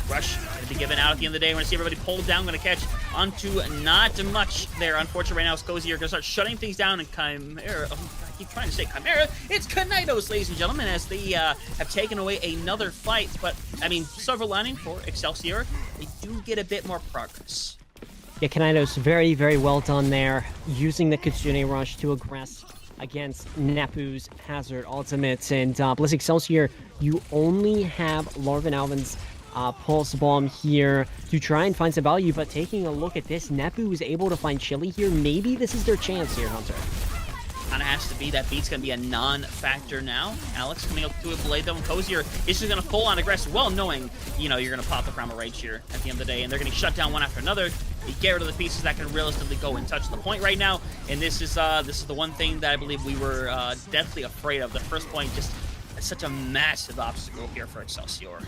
Rush going to be given out at the end of the day. We're going to see everybody pulled down. Going to catch onto not much there. Unfortunately, right now, Scozy are going to start shutting things down. And Chimera, I keep trying to say Chimera. It's Kinaidos, ladies and gentlemen, as they have taken away another fight. But, I mean, silver lining for Excelsior, they do get a bit more progress. Yeah, Kinaidos, very, very well done there. Using the Kitsune Rush to aggress against Nepu's Hazard ultimates. And Bliss Excelsior, you only have Larvin Alvin's Pulse Bomb here to try and find some value, but taking a look at this, Nepu is able to find Chili here. Maybe this is their chance here, Hunter. Kind of has to be. That beat's going to be a non-factor now. Alex coming up to a blade, though, and Cozier is just going to full on aggressive, well knowing, you know, you're going to pop a Primal Rage here at the end of the day, and they're going to shut down one after another. You get rid of the pieces that can realistically go and touch the point right now, and this is the one thing that I believe we were deathly afraid of. The first point, just such a massive obstacle here for Excelsior.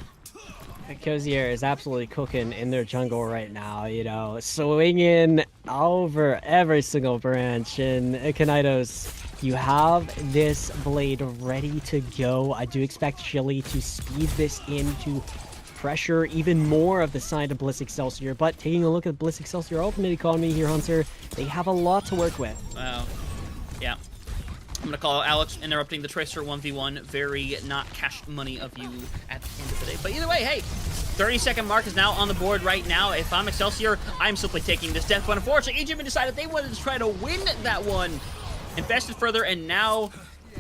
Cozier is absolutely cooking in their jungle right now, you know, swinging over every single branch. And Kinaidos, you have this blade ready to go. I do expect Chili to speed this into pressure even more of the side of Bliss Excelsior. But taking a look at Bliss Excelsior ultimate economy here, Hunter, they have a lot to work with. Wow. Yeah. I'm going to call Alex interrupting the Tracer 1v1. Very not cash money of you at the end of the day. But either way, hey, 30-second mark is now on the board right now. If I'm Excelsior, I'm simply taking this death. But unfortunately, Egypt decided they wanted to try to win that one. Invested further, and now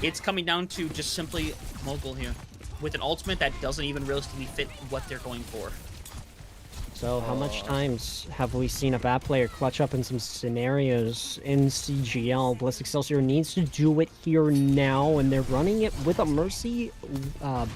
it's coming down to just simply Mogul here with an ultimate that doesn't even realistically fit what they're going for. So how much times have we seen a bad player clutch up in some scenarios in CGL? Bliss Excelsior needs to do it here now, and they're running it with a Mercy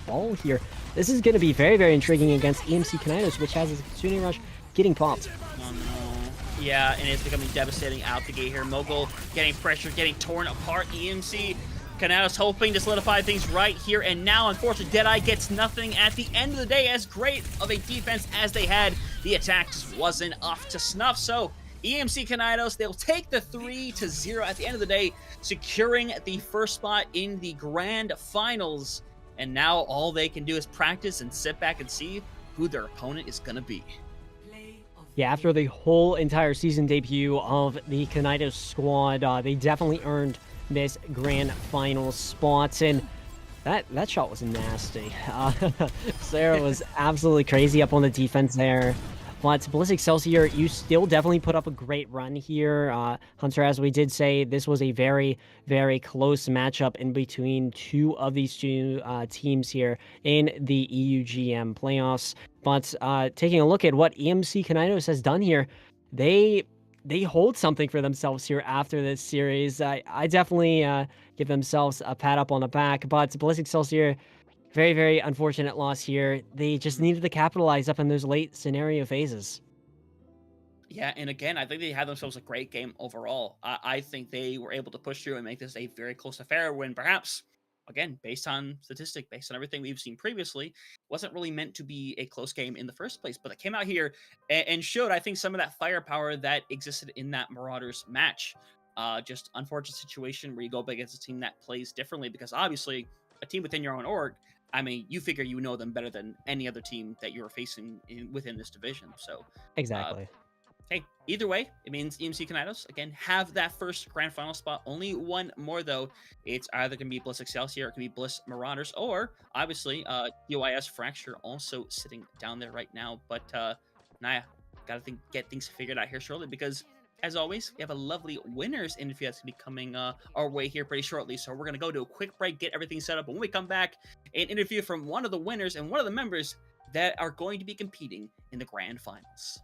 ball here. This is going to be very, very intriguing against EMC Kinaidos, which has a Kitsune Rush getting popped. Oh no. Yeah, and it's becoming devastating out the gate here. Mogul getting pressure, getting torn apart. EMC Kinaidos hoping to solidify things right here and now. Unfortunately, Deadeye gets nothing at the end of the day. As great of a defense as they had, the attack just wasn't up to snuff. So EMC Kinaidos, they'll take the 3-0 at the end of the day, securing the first spot in the grand finals. And now all they can do is practice and sit back and see who their opponent is going to be. Yeah, after the whole entire season debut of the Kinaidos squad, they definitely earned this grand final spot, and that shot was nasty. Sarah was absolutely crazy up on the defense there. But Bliss Excelsior, you still definitely put up a great run here. Hunter, as we did say, this was a very, very close matchup in between two of these two teams here in the EUGM playoffs. But taking a look at what EMC Kinaidos has done here, they hold something for themselves here after this series. I definitely give themselves a pat up on the back. But Bliss Excelsior, very, very unfortunate loss here. They just needed to capitalize up in those late scenario phases. Yeah, and again, I think they had themselves a great game overall. I think they were able to push through and make this a very close affair when perhaps, again, based on statistic, based on everything we've seen previously, wasn't really meant to be a close game in the first place. But it came out here and showed, I think, some of that firepower that existed in that Marauders match. Just unfortunate situation where you go up against a team that plays differently because obviously a team within your own org, I mean, you figure you know them better than any other team that you're facing within this division. So, Exactly. hey, either way, it means EMC Kinaidos, again, have that first grand final spot. Only one more, though. It's either going to be Bliss Excelsior or it can be Bliss Marauders, or, obviously, UIS Fracture also sitting down there right now. But, Naya, got to get things figured out here shortly because, as always, we have a lovely winners interview that's going to be coming our way here pretty shortly. So we're going to go to a quick break, get everything set up. And when we come back, an interview from one of the winners and one of the members that are going to be competing in the grand finals.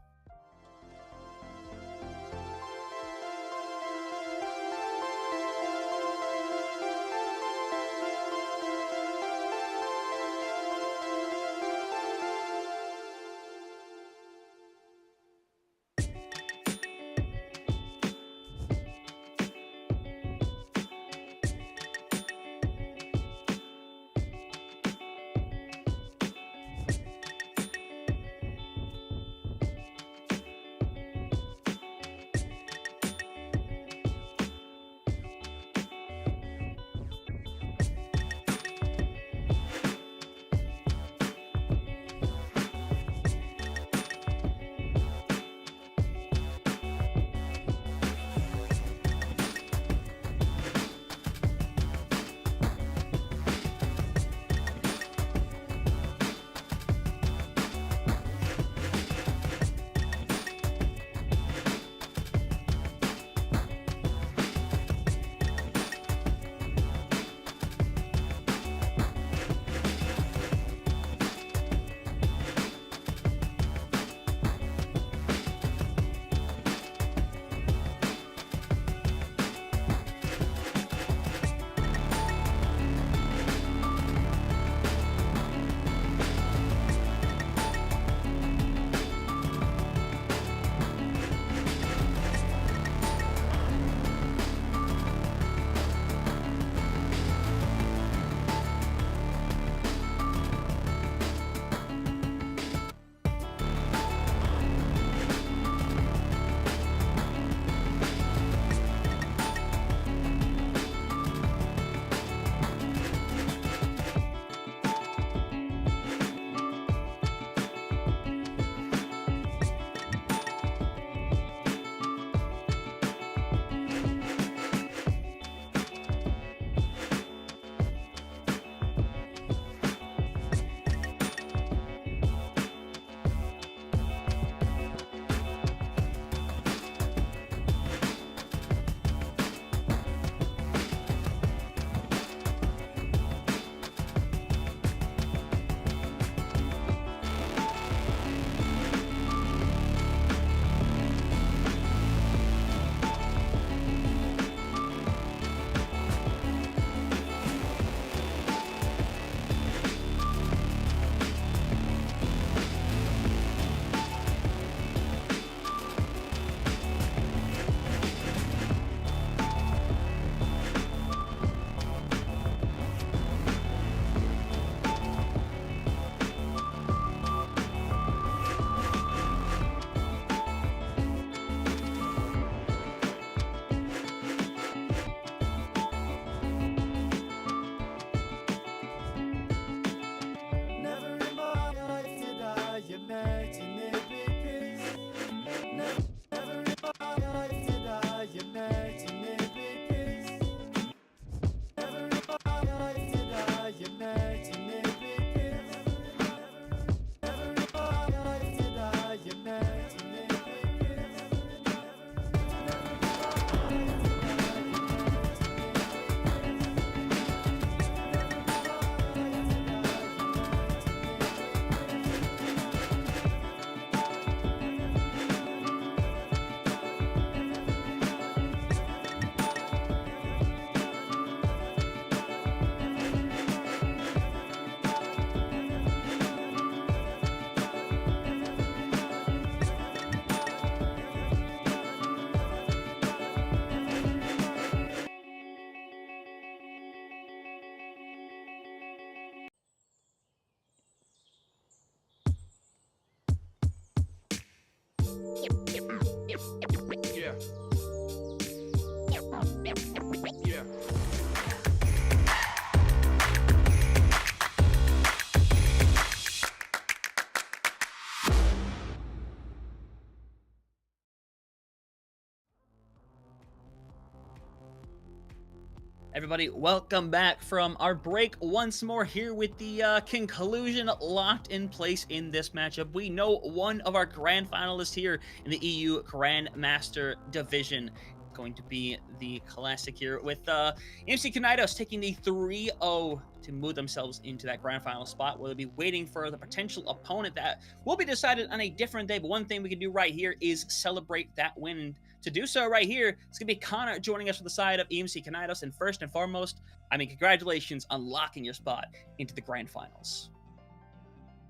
Everybody, welcome back from our break once more here with the conclusion locked in place in this matchup. We know one of our grand finalists here in the EU Grandmaster division going to be the Classic here with EMC Kinaidos taking the 3-0 to move themselves into that grand final spot where they'll be waiting for the potential opponent that will be decided on a different day. But one thing we can do right here is celebrate that win. And to do so right here, it's going to be Connor joining us from the side of EMC Kinaidos. And first and foremost, I mean, congratulations on locking your spot into the grand finals.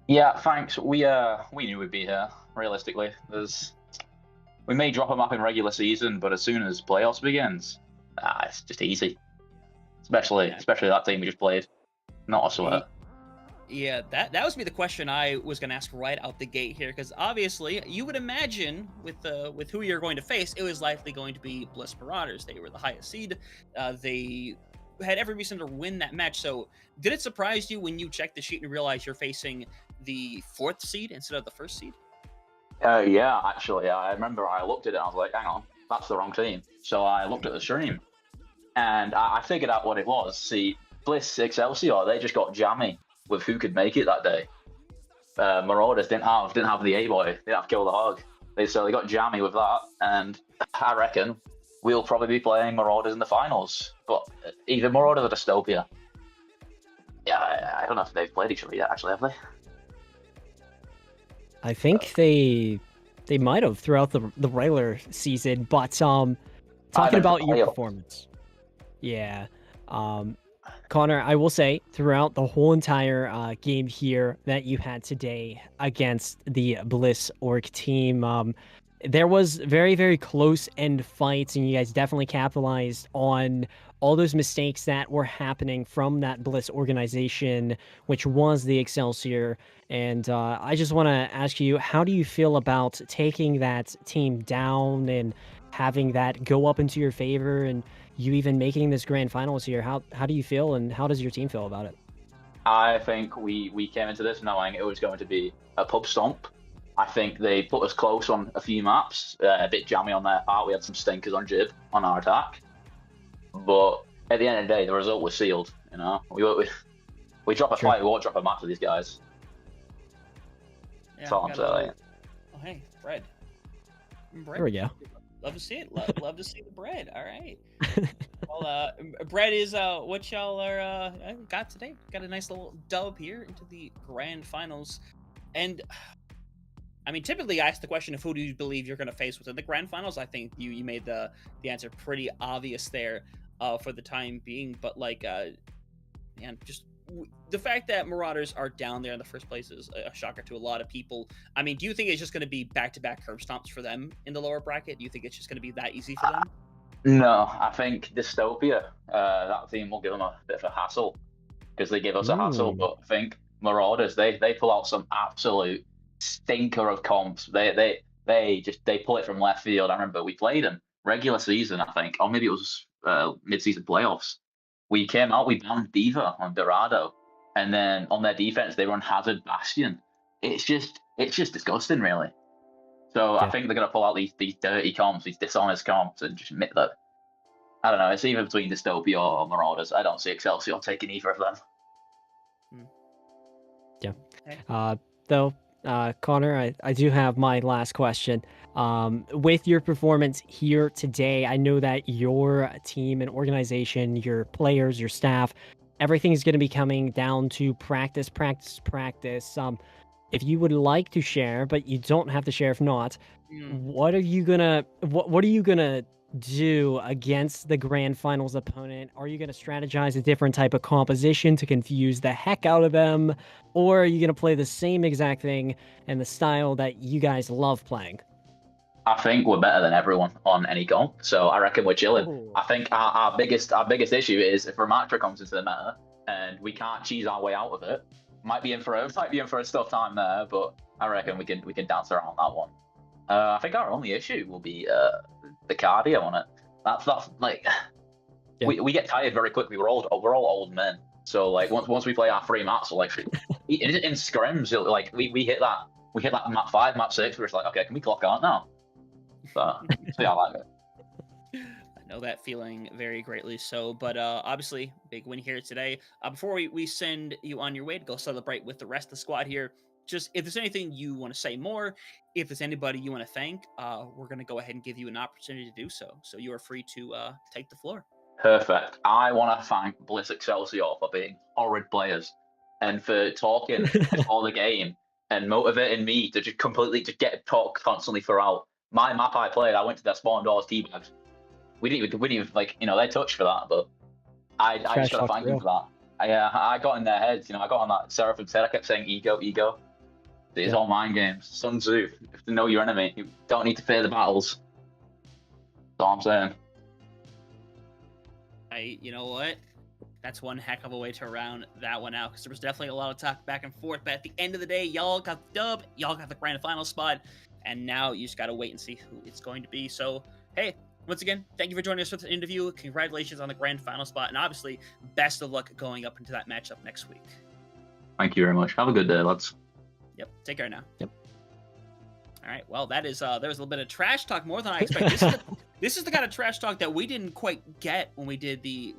Yeah, thanks. We knew we'd be here, realistically. We may drop a map in regular season, but as soon as playoffs begins, it's just easy. Especially that team we just played. Not a sweat. Yeah, that was the question I was going to ask right out the gate here, because obviously you would imagine with who you're going to face, it was likely going to be Bliss Marauders. They were the highest seed. They had every reason to win that match. So did it surprise you when you checked the sheet and realized you're facing the 4th seed instead of the 1st seed? Yeah, actually, I remember I looked at it and I was like, hang on, that's the wrong team. So I looked at the stream and I figured out what it was. See, Bliss Excelsior, they just got jammy with who could make it that day. Marauders didn't have the A-boy, they didn't have Kill the Hog. So they got jammy with that, and I reckon we'll probably be playing Marauders in the finals. But either Marauders or Dystopia. Yeah, I don't know if they've played each other yet, actually, have they? I think they might have throughout the regular season, but talking about your performance. Yeah. Connor, I will say throughout the whole entire game here that you had today against the Bliss Org team, there was very, very close end fights, and you guys definitely capitalized on all those mistakes that were happening from that Bliss organization, which was the Excelsior. And I just want to ask you, how do you feel about taking that team down and having that go up into your favor, and you even making this grand finals here? How do you feel, and how does your team feel about it? I think we came into this knowing it was going to be a pub stomp. I think they put us close on a few maps, a bit jammy on their part. We had some stinkers on Jib on our attack. But at the end of the day, the result was sealed. You know, we drop a fight, we won't drop a match with these guys. Yeah, that's all I'm saying. Oh, hey, bread. There we go. Love to see it. Love to see the bread. All right. Well, bread is what y'all are got today. Got a nice little dub here into the grand finals, and I mean, typically I ask the question of who do you believe you're going to face within the grand finals. I think you made the answer pretty obvious there for the time being. But like, man, just the fact that Marauders are down there in the first place is a shocker to a lot of people. I mean, do you think it's just going to be back-to-back curb stomps for them in the lower bracket? Do you think it's just going to be that easy for them? No, I think Dystopia, that team will give them a bit of a hassle because they give us a hassle. But I think Marauders, they pull out some absolute stinker of comps. They pull it from left field. I remember we played them regular season, I think, or maybe it was mid-season playoffs. We came out, we banned Diva on Dorado, and then on their defense they run Hazard Bastion. It's just disgusting, really. So yeah. I think they're gonna pull out these dirty comps, these dishonest comps, and just admit that. I don't know. It's either between Dystopia or Marauders. I don't see Excelsior taking either of them. Yeah. Though, Connor, I do have my last question. With your performance here today, I know that your team and organization, your players, your staff, everything is going to be coming down to practice. If you would like to share, but you don't have to share if not, what are you gonna do against the grand finals opponent? Are you going to strategize a different type of composition to confuse the heck out of them? Or are you going to play the same exact thing and the style that you guys love playing? I think we're better than everyone on any comp, so I reckon we're chilling. Ooh. I think our biggest issue is if Ramatra comes into the meta and we can't cheese our way out of it, might be in for a tough time there, but I reckon we can dance around that one. I think our only issue will be the cardio on it. That's like we get tired very quickly. We're all old men, so like once we play our 3 maps, like in scrims, like we hit that map 5, map 6. We're just like, okay, can we clock out now? So yeah, I like it. know that feeling very greatly so. But obviously, big win here today. Before we send you on your way to go celebrate with the rest of the squad here, just if there's anything you want to say more, if there's anybody you want to thank, we're going to go ahead and give you an opportunity to do so. So you are free to take the floor. Perfect. I want to thank Bliss Excelsior for being horrid players and for talking before the game and motivating me to just completely just get talk constantly throughout. My map I played, I went to their spawn doors, teabags. We didn't even like, they touched for that, but I just gotta thank them for that. I got in their heads, I got on that Seraphim's head. I kept saying ego, ego. It's all mind games. Sun Tzu, you have to know your enemy. You don't need to fear the battles. That's all I'm saying. You know what? That's one heck of a way to round that one out, because there was definitely a lot of talk back and forth. But at the end of the day, y'all got the dub, y'all got the grand final spot, and now you just gotta wait and see who it's going to be. So, hey, once again, thank you for joining us for the interview. Congratulations on the grand final spot, and obviously, best of luck going up into that matchup next week. Thank you very much. Have a good day, lads. Yep. Take care now. Yep. All right. Well, that is there was a little bit of trash talk, more than I expected. This is the kind of trash talk that we didn't quite get when we did the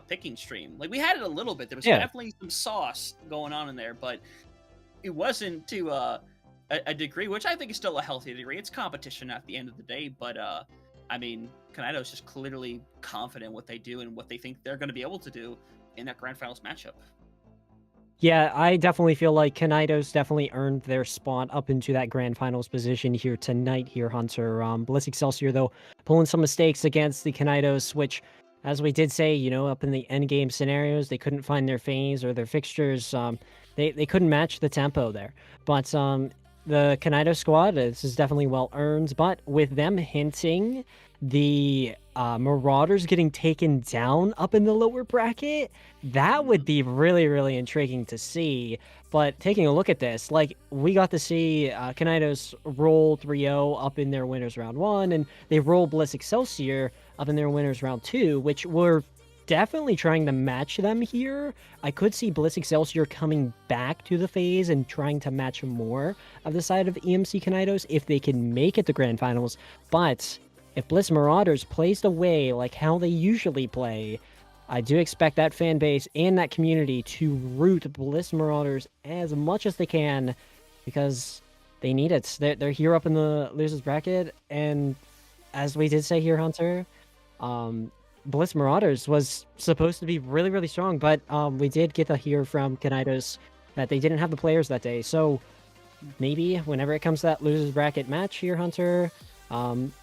picking stream. Like, we had it a little bit. There was definitely some sauce going on in there, but it wasn't to a degree, which I think is still a healthy degree. It's competition at the end of the day, but I mean, Kinaidos just clearly confident what they do and what they think they're going to be able to do in that grand finals matchup. Yeah, I definitely feel like Kinaidos definitely earned their spot up into that grand finals position here tonight here, Hunter. Bliss Excelsior, though, pulling some mistakes against the Kinaidos, which, as we did say, up in the end game scenarios, they couldn't find their phase or their fixtures. They couldn't match the tempo there. But the Kinaidos squad, this is definitely well earned, but with them hinting the Marauders getting taken down up in the lower bracket, that would be really, really intriguing to see. But taking a look at this, like, we got to see Kinaidos roll 3-0 up in their winners round 1, and they roll Bliss Excelsior up in their winners round 2, which were definitely trying to match them here. I could see Bliss Excelsior coming back to the phase and trying to match more of the side of EMC Kinaidos if they can make it to grand finals. But if Bliss Marauders plays the way like how they usually play, I do expect that fan base and that community to root Bliss Marauders as much as they can, because they need it. They're here up in the losers bracket, and as we did say here, Hunter, Bliss Marauders was supposed to be really, really strong, but we did get to hear from Kinaidos that they didn't have the players that day. So maybe whenever it comes to that losers bracket match here, Hunter,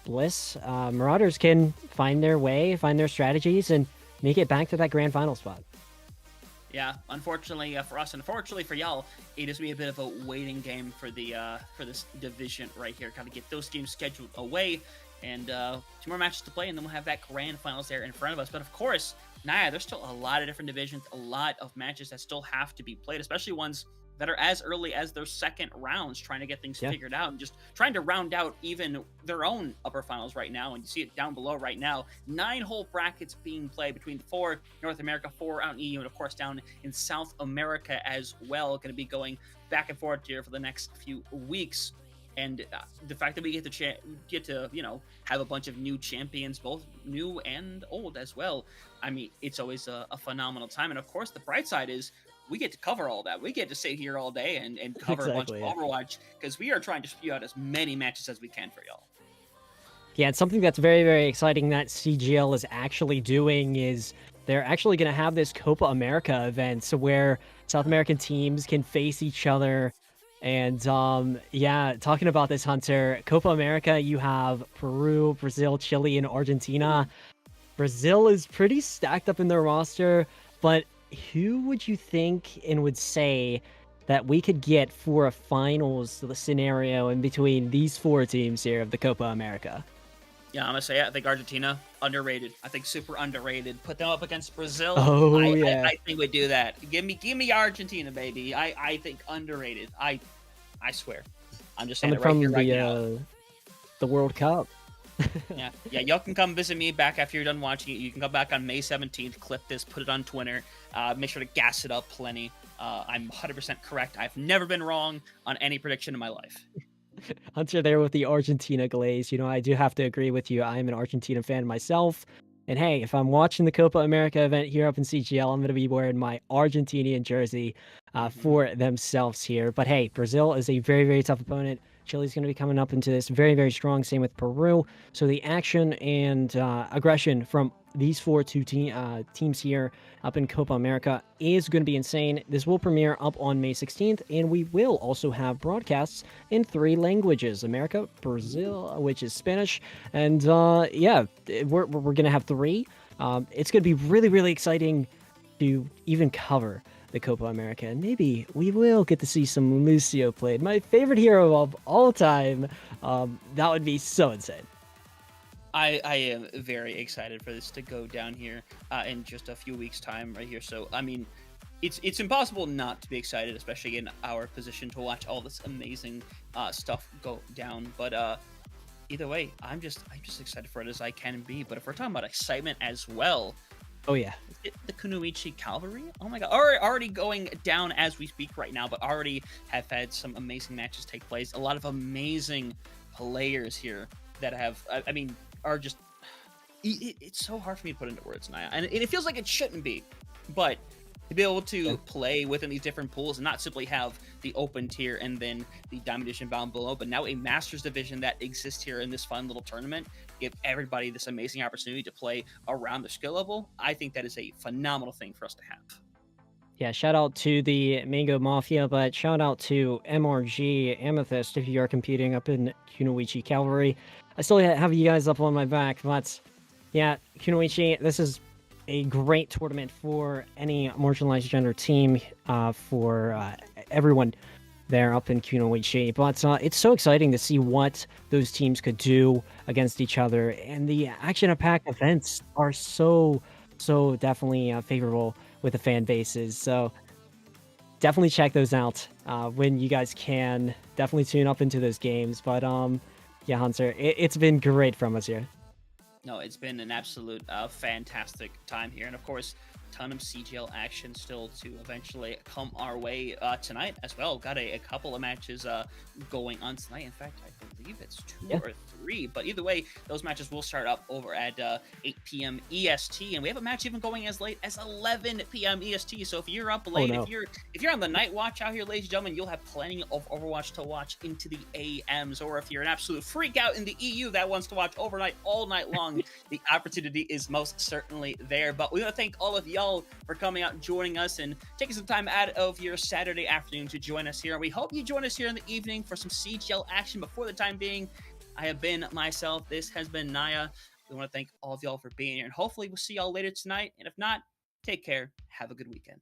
Bliss Marauders can find their way, find their strategies, and make it back to that grand final spot. Yeah, unfortunately for us, unfortunately for y'all, it is be a bit of a waiting game for the for this division right here. Got to get those games scheduled away, and 2 more matches to play, and then we'll have that grand finals there in front of us. But of course, Naya, there's still a lot of different divisions, a lot of matches that still have to be played, especially ones that are as early as their second rounds, trying to get things figured out and just trying to round out even their own upper finals right now. And you see it down below right now, 9-hole brackets being played between 4 North America, 4 out in EU, and of course down in South America as well. Going to be going back and forth here for the next few weeks. And the fact that we get to have a bunch of new champions, both new and old as well, I mean, it's always a phenomenal time. And of course, the bright side is we get to cover all that. We get to sit here all day and cover a bunch of Overwatch, because we are trying to spew out as many matches as we can for y'all. Yeah, it's something that's very, very exciting that CGL is actually doing is they're actually going to have this Copa America event where South American teams can face each other. And yeah, talking about this, Hunter, Copa America, you have Peru, Brazil, Chile, and Argentina. Brazil is pretty stacked up in their roster, but who would you think and would say that we could get for a finals scenario in between these 4 teams here of the Copa America? Yeah, I'm going to say it. I think Argentina, underrated. I think super underrated. Put them up against Brazil. Oh, I think we'd do that. Give me Argentina, baby. I think underrated. I swear. I'm just saying it right here, right now. The World Cup. yeah, y'all can come visit me back after you're done watching it. You can come back on May 17th, clip this, put it on Twitter, make sure to gas it up plenty. I'm 100% correct. I've never been wrong on any prediction in my life. Hunter there with the Argentina glaze. You know, I do have to agree with you. I am an Argentina fan myself. And hey, if I'm watching the Copa America event here up in CGL, I'm going to be wearing my Argentinian jersey for themselves here. But hey, Brazil is a very, very tough opponent. Chile's going to be coming up into this very, very strong. Same with Peru. So the action and aggression from these teams here up in Copa America is going to be insane. This will premiere up on May 16th, and we will also have broadcasts in 3 languages: America, Brazil, which is Spanish, and yeah, we're going to have 3. It's going to be really, really exciting to even cover the Copa America, and maybe we will get to see some Lucio played, my favorite hero of all time. That would be so insane. I am very excited for this to go down here in just a few weeks' time right here. So, I mean, it's impossible not to be excited, especially in our position, to watch all this amazing stuff go down. But either way, I'm just excited for it as I can be. But if we're talking about excitement as well, oh yeah, the Kunoichi Cavalry, oh my god, already going down as we speak right now, but already have had some amazing matches take place. A lot of amazing players here that have, I mean, are just, it's so hard for me to put into words, Naya, and it feels like it shouldn't be, but to be able to play within these different pools and not simply have the open tier and then the Diamond Edition bound below, but now a Masters division that exists here in this fun little tournament, give everybody this amazing opportunity to play around their skill level. I think that is a phenomenal thing for us to have. Yeah, shout out to the Mango Mafia, but shout out to MRG Amethyst if you are competing up in Kunoichi Cavalry. I still have you guys up on my back, but yeah, Kunoichi, this is a great tournament for any marginalized gender team, for everyone there up in Kunoichi. But it's so exciting to see what those teams could do against each other, and the action-packed events are so definitely favorable with the fan bases. So definitely check those out when you guys can. Definitely tune up into those games. But yeah, Hunter, it's been great from us here. No, it's been an absolute fantastic time here, and of course, ton of CGL action still to eventually come our way tonight as well. Got a couple of matches going on tonight. In fact, I believe it's 2 or 3, but either way, those matches will start up over at 8 p.m. EST, and we have a match even going as late as 11 p.m. EST. So if you're up late, if you're on the night watch out here, ladies and gentlemen, you'll have plenty of Overwatch to watch into the AMs. Or if you're an absolute freak out in the EU that wants to watch overnight all night long, the opportunity is most certainly there. But we want to thank all of y'all for coming out and joining us and taking some time out of your Saturday afternoon to join us here. We hope you join us here in the evening for some CGL action. But for the time being, I have been myself. This has been Naya. We want to thank all of y'all for being here, and hopefully we'll see y'all later tonight. And if not, take care. Have a good weekend.